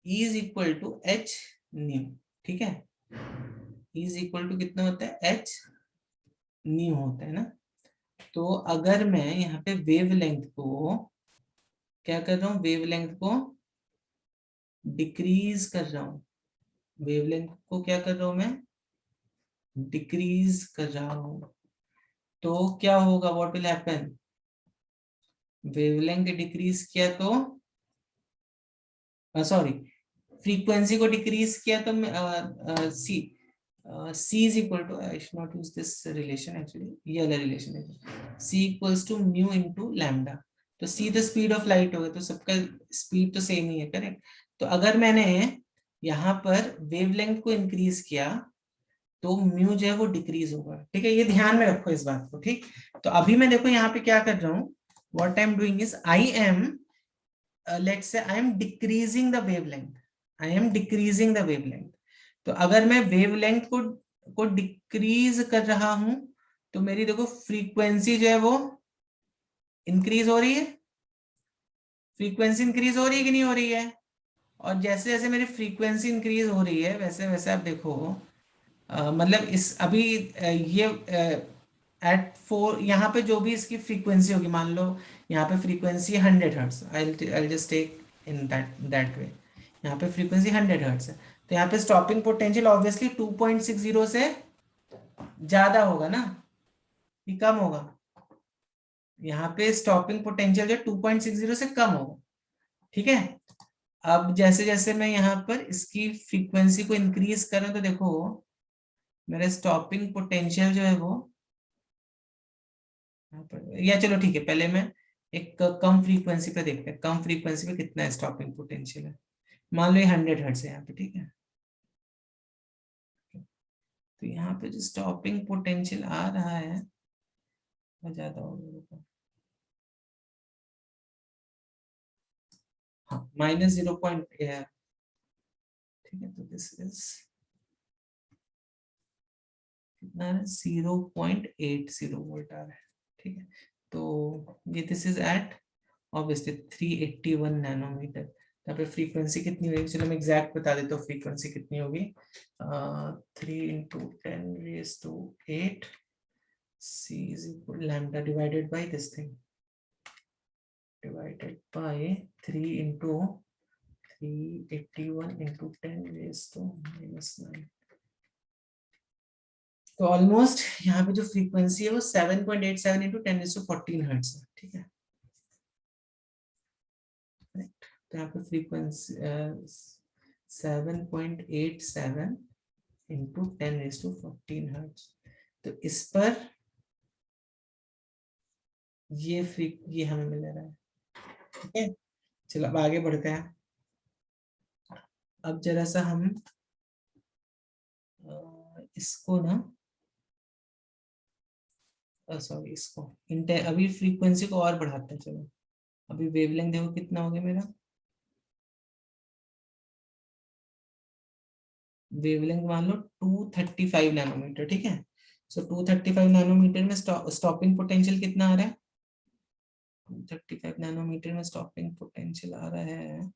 S1: E is equal to h nu. ठीक है, E इज इक्वल टू कितना होता है, एच न्यू होता है ना। तो अगर मैं यहाँ पे वेवलेंथ को क्या कर रहा हूँ, वेवलेंथ को डिक्रीज कर रहा हूँ, वेवलेंथ को क्या कर रहा हूँ मैं, डिक्रीज कर रहा हूँ, तो क्या होगा, what will happen, wavelength decrease किया तो सॉरी, फ्रीक्वेंसी को डिक्रीज किया तो सी C is equal to, I should not use this relation actually, ये वाला relation है, C equals to mu into lambda। तो C तो स्पीड ऑफ लाइट होगा, तो सबका स्पीड तो सेम ही है, करेक्ट। तो अगर मैंने यहाँ पर वेवलेंथ को इंक्रीज किया तो म्यू जो है वो डिक्रीज होगा। ठीक है, ये ध्यान में रखो इस बात को। ठीक, तो अभी मैं देखो यहाँ पे क्या कर रहा हूँ, what I am doing is I am let's say I am decreasing the wavelength, I am decreasing the wavelength. तो अगर मैं वेवलेंथ को डिक्रीज कर रहा हूं तो मेरी देखो फ्रीक्वेंसी जो है वो इंक्रीज हो रही है, फ्रीक्वेंसी इंक्रीज हो रही है कि नहीं हो रही है। और जैसे जैसे मेरी फ्रीक्वेंसी इंक्रीज हो रही है वैसे वैसे आप देखो मतलब इस अभी ये एट 4 यहाँ पे जो भी इसकी फ्रीक्वेंसी होगी, मान लो यहाँ पे frequency 100 hertz, I just take in that way, यहाँ पे फ्रीक्वेंसी 100 हर्ट्ज है, तो यहाँ पे स्टॉपिंग पोटेंशियल ऑब्वियसली 2.60 से ज्यादा होगा ना, कि कम होगा, यहाँ पे स्टॉपिंग पोटेंशियल जो 2.60 से कम होगा। ठीक है, अब जैसे जैसे मैं यहाँ पर इसकी फ्रीक्वेंसी को इंक्रीज करूं तो देखो मेरा स्टॉपिंग पोटेंशियल जो है वो यहाँ पर, या चलो ठीक है, पहले मैं एक कम फ्रीक्वेंसी पे देखते हैं, कम फ्रीक्वेंसी पे कितना है स्टॉपिंग पोटेंशियल है, मान लो ये 100 हर्ट्ज है यहाँ पे। ठीक है, तो यहाँ पे जो स्टॉपिंग पोटेंशियल आ रहा है वो ज्यादा होगा, हाँ -0. ठीक है, तो दिस इज कितना है, 0.80 वोल्ट आ रहा है। ठीक है, तो ये this is at obviously 381 nanometer. यहाँ पे फ्रीक्वेंसी कितनी होगी, चलो मैं एग्जैक्ट बता देता हूँ फ्रीक्वेंसी कितनी होगी, 3 × 10⁸ C is equal lambda divided by this thing, divided by 3 into 381 into 10⁻⁻⁹। तो ऑलमोस्ट यहाँ पे जो फ्रीक्वेंसी है वो 7.87 into 10⁻14 हर्ट्ज है। ठीक है, तो यहाँ पे फ्रीक्वेंसी 7.87 into 10⁻14 हर्ट्ज, तो इस पर ये हमें मिल रहा है। ठीक है, चलो अब आगे बढ़ते हैं। अब जरा सा हम इसको ना सॉरी इसको अभी फ्रीक्वेंसी को और बढ़ाते हैं। चलो अभी वेवलेंथ देखो कितना हो गया मेरा, वेवलेंथ मान लो 235 नैनोमीटर। ठीक है, सो 235 नैनोमीटर में स्टॉपिंग पोटेंशियल कितना आ रहा है, 235 नैनोमीटर में स्टॉपिंग पोटेंशियल आ रहा है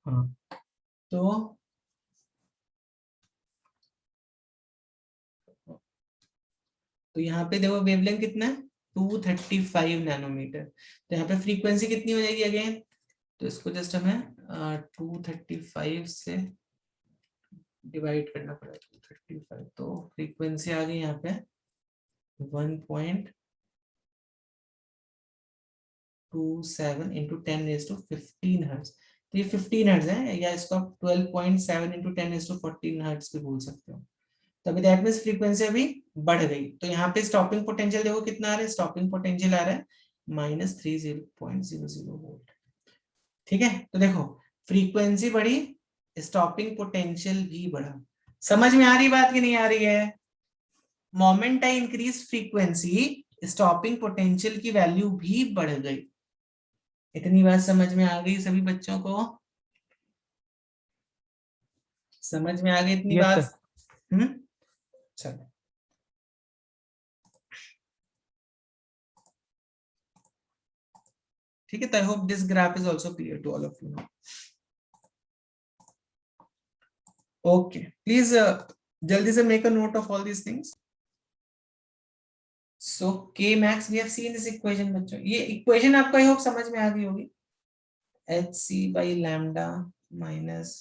S4: हाँ
S1: तो यहाँ पे देखो वेवलेंथ कितना है 235 नैनोमीटर। तो यहाँ पे फ्रीक्वेंसी कितनी हो जाएगी अगेन, तो इसको जस्ट हमें 235 से डिवाइड करना पड़ेगा 235, तो फ्रीक्वेंसी आ गई यहाँ पे 1.27 इंटू 10⁻15 हर्ट्ज। तो ये 15 हर्ट्ज है, या इसको आप 12.7 इंटू 10⁻14 हर्ट्ज भी बोल सकते हो। तो अभी दैट मीन्स फ्रीक्वेंसी अभी बढ़ गई। तो यहाँ पे स्टॉपिंग पोटेंशियल देखो कितना आ रहा है, स्टॉपिंग पोटेंशियल आ रहा है -30.00 वोल्ट। ठीक है, तो देखो फ्रीक्वेंसी बढ़ी, स्टॉपिंग पोटेंशियल भी बढ़ा। समझ में आ रही बात कि नहीं आ रही है? Moment I increase frequency, stopping potential की वैल्यू भी बढ़ गई। इतनी बात समझ में आ गई सभी बच्चों को? समझ में आ गई इतनी
S3: Yes,
S1: बात?
S3: sir.
S1: चलो ठीक है, तो I hope this graph is also clear to all of you now. Okay, please जल्दी से make a note of all these things. So k max we have seen this equation बच्चों, ये इक्वेशन आपको आई होप समझ में आ गई होगी। hc by lambda माइनस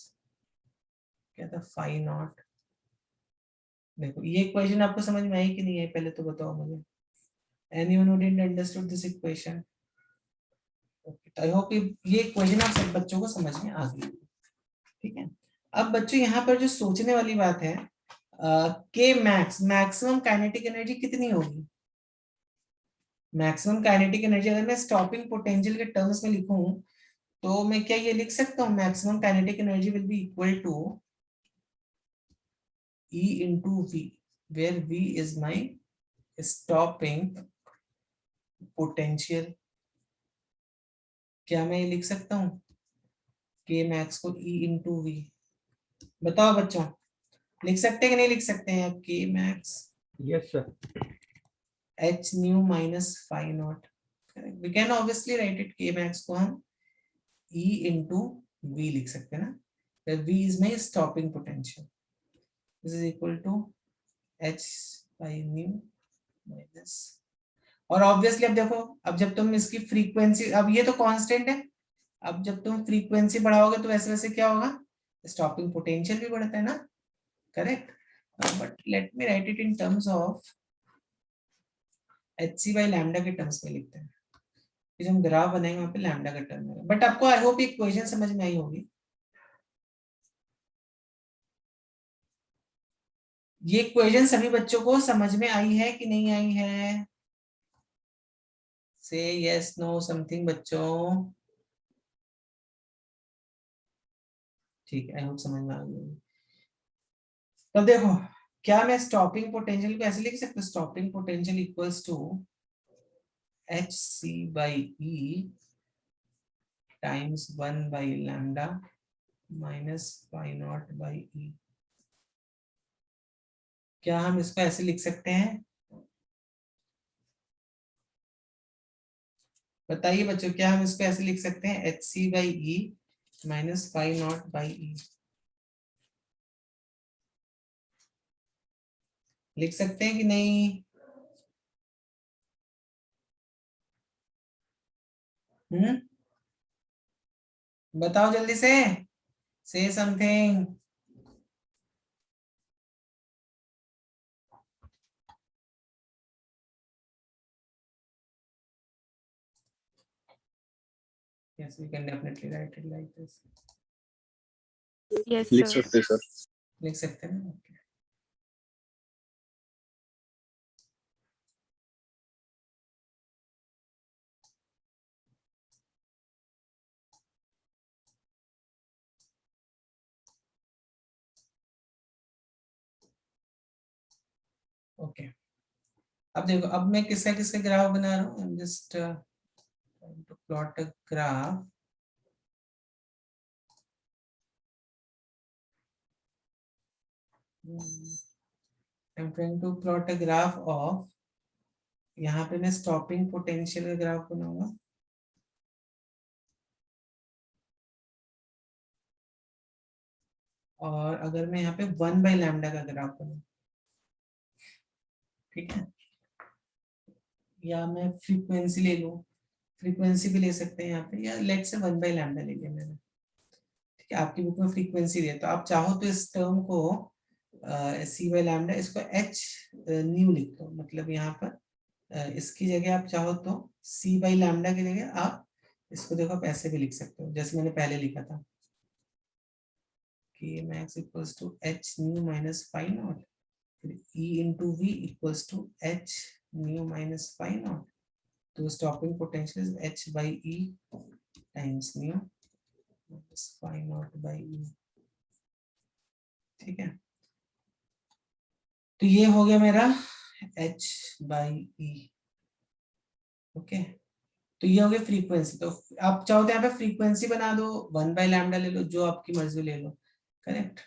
S1: क्या था phi नॉट। देखो ये इक्वेशन आपको समझ में आई कि नहीं है, पहले तो बताओ मुझे। anyone who didn't understood this equation? I hope ये इक्वेशन आप सब बच्चों को समझ में आ गई। ठीक है, अब बच्चों यहाँ पर जो सोचने वाली बात है, के मैक्स मैक्सिमम काइनेटिक एनर्जी कितनी होगी? मैक्सिमम काइनेटिक एनर्जी अगर मैं स्टॉपिंग पोटेंशियल के टर्म्स में लिखूं तो मैं क्या ये लिख सकता हूँ, maximum kinetic energy will be equal to E into V, where V is my stopping potential। क्या मैं ये लिख सकता हूँ K max को E into V? बताओ बच्चों, लिख सकते हैं कि नहीं लिख सकते हैं आप? K max
S3: Yes, sir.
S1: h nu minus phi naught। we can obviously write it K max को हम E into V लिख सकते हैं ना, where V is my stopping potential। this is equal to h by nu minus, और ऑब्वियसली अब देखो, अब जब तुम इसकी फ्रीक्वेंसी, अब ये तो कांस्टेंट है, अब जब तुम फ्रीक्वेंसी बढ़ाओगे तो वैसे वैसे क्या होगा, स्टॉपिंग पोटेंशियल भी बढ़ता है ना, correct. But let me right it in terms of hc by lambda के टर्म्स में लिखते हैं, फिर हम ग्राफ बनाएंगे वहां पे लैम्डा का टर्म है। बट आपको आई होप इक्वेशन समझ में आई होगी। ये इक्वेशन सभी बच्चों को समझ में आई है कि नहीं आई है? से यस नो समथिंग बच्चों। ठीक है, आई होप समझ में आ गई। तो देखो, क्या मैं स्टॉपिंग पोटेंशियल को ऐसे लिख सकता हूँ, stopping potential equals to H C by E times 1 by lambda minus pi not by E. क्या हम इसको ऐसे लिख सकते हैं? बताइए बच्चों, क्या हम इसको ऐसे लिख सकते हैं, H C by E minus pi not by E? लिख सकते हैं कि नहीं? बताओ जल्दी से something. Yes, we can definitely write it like this.
S2: Yes,
S5: लिख
S2: sir.
S5: सकते हैं सर।
S1: लिख सकते हैं ना? Okay. ओके, अब देखो, अब मैं किसका ग्राफ बना रहा हूँ, just to plot a graph. I am trying to plot a graph of, यहाँ पे मैं स्टॉपिंग पोटेंशियल का ग्राफ बनाऊंगा। और अगर मैं यहाँ पे 1/λ का ग्राफ बनाऊं, ठीक है, या मैं फ्रीक्वेंसी ले लूं, फ्रीक्वेंसी भी ले सकते हैं यहाँ पे, या लेट से 1/λ ले लिया मैंने, ठीक है, आपकी बुक में फ्रीक्वेंसी दिया, तो आप चाहो तो इस टर्म को c/λ, इसको h न्यू लिख दो, मतलब यहाँ पर इसकी जगह आप चाहो तो c/λ की जगह आप इसको देखो आप ऐसे भी लिख सकते हो, जैसे मैंने पहले लिखा था कि max equals to h nu minus phi not, फिर e into V equals to h nu minus phi not, तो stopping potential is h by e times nu minus phi not by e, ठीक है। तो ये हो गया मेरा h बाई e, ओके। तो ये हो गया फ्रीक्वेंसी, तो आप चाहो तो यहाँ पे फ्रीक्वेंसी बना दो, 1/λ ले लो, जो आपकी मर्जी ले लो, करेक्ट।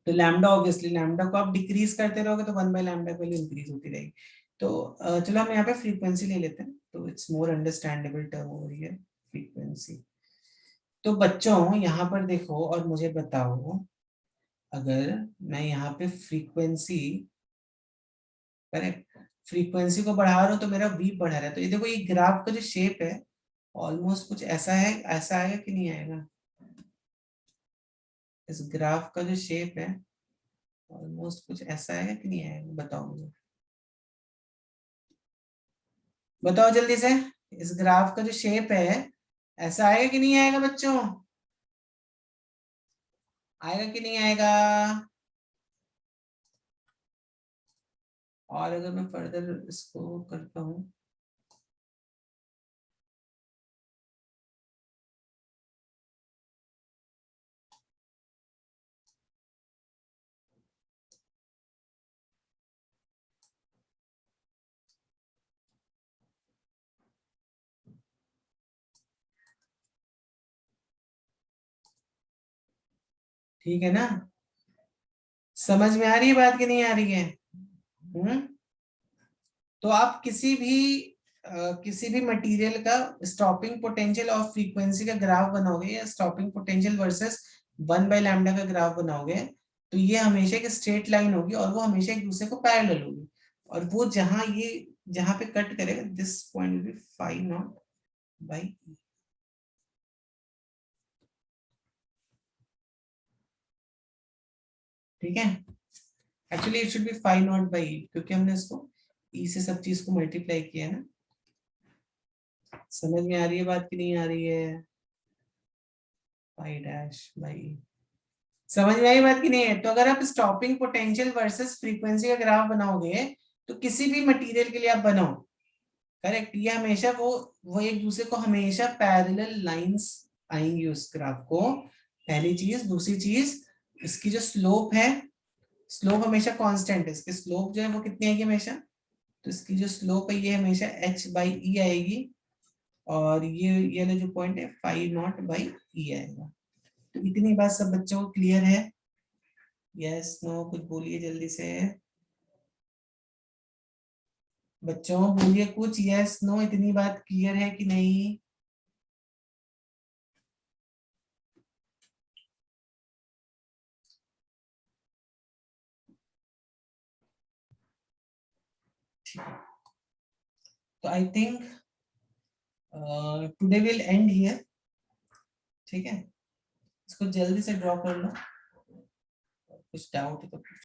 S1: तो लैम्डा, ऑब्वियसली लैम्डा को आप डिक्रीज करते रहोगे तो 1/λ की वैल्यू इंक्रीज होती रहेगी। तो चलो हम यहाँ पे फ्रीक्वेंसी ले लेते हैं, तो it's more understandable term over here, frequency. तो बच्चों यहाँ पर देखो और मुझे बताओ, अगर मैं यहाँ पे फ्रीक्वेंसी, करेक्ट, फ्रीक्वेंसी को बढ़ा रहा हूँ तो मेरा वी बढ़ा रहा है, तो ये देखो ये ग्राफ का जो शेप है ऑलमोस्ट कुछ ऐसा है, ऐसा आएगा कि नहीं आएगा, इस ग्राफ का जो शेप है ऑलमोस्ट कुछ ऐसा आएगा कि नहीं आएगा, बताओ मुझे, बताओ जल्दी से, इस ग्राफ का जो शेप है ऐसा आएगा कि नहीं आएगा बच्चों, आएगा कि नहीं आएगा। और अगर मैं फर्दर इसको करता हूं, ठीक है ना, समझ में आ रही है बात कि नहीं आ रही है? तो आप किसी भी मटेरियल का स्टॉपिंग पोटेंशियल और फ्रीक्वेंसी का ग्राफ बनाओगे, या स्टॉपिंग पोटेंशियल वर्सेस 1/λ का ग्राफ बनाओगे, तो ये हमेशा एक स्ट्रेट लाइन होगी और वो हमेशा एक दूसरे को पैरेलल होगी, और वो जहां पे कट करेगा, this point will be phi not by e, ठीक है। Actually it should be phi not by e, क्योंकि हमने इसको e से सब चीज को मल्टीप्लाई किया है ना। समझ में आ रही है बात कि नहीं आ रही है? पाई डैश बाई, समझ में आई बात कि नहीं है? तो अगर आप स्टॉपिंग पोटेंशियल वर्सेस फ्रीक्वेंसी का ग्राफ बनाओगे, तो किसी भी मटेरियल के लिए आप बनाओ, करेक्ट, ये हमेशा वो एक दूसरे को हमेशा पैरेलल लाइंस आएंगी उस ग्राफ को, पहली चीज। दूसरी चीज, इसकी जो स्लोप है, स्लोप हमेशा कांस्टेंट है, इसकी स्लोप जो है वो कितनी आएगी हमेशा, तो इसकी जो स्लोप है ये हमेशा h बाई e आएगी, और ये वाला जो पॉइंट है फाई नॉट बाई e आएगा। तो इतनी बात सब बच्चों को क्लियर है? यस नो, कुछ बोलिए जल्दी से बच्चों, बोलिए कुछ, यस नो, इतनी बात क्लियर है कि नहीं? तो I think today will and here, ठीक है, इसको जल्दी से ड्रॉ कर लो, कुछ डाउट है तो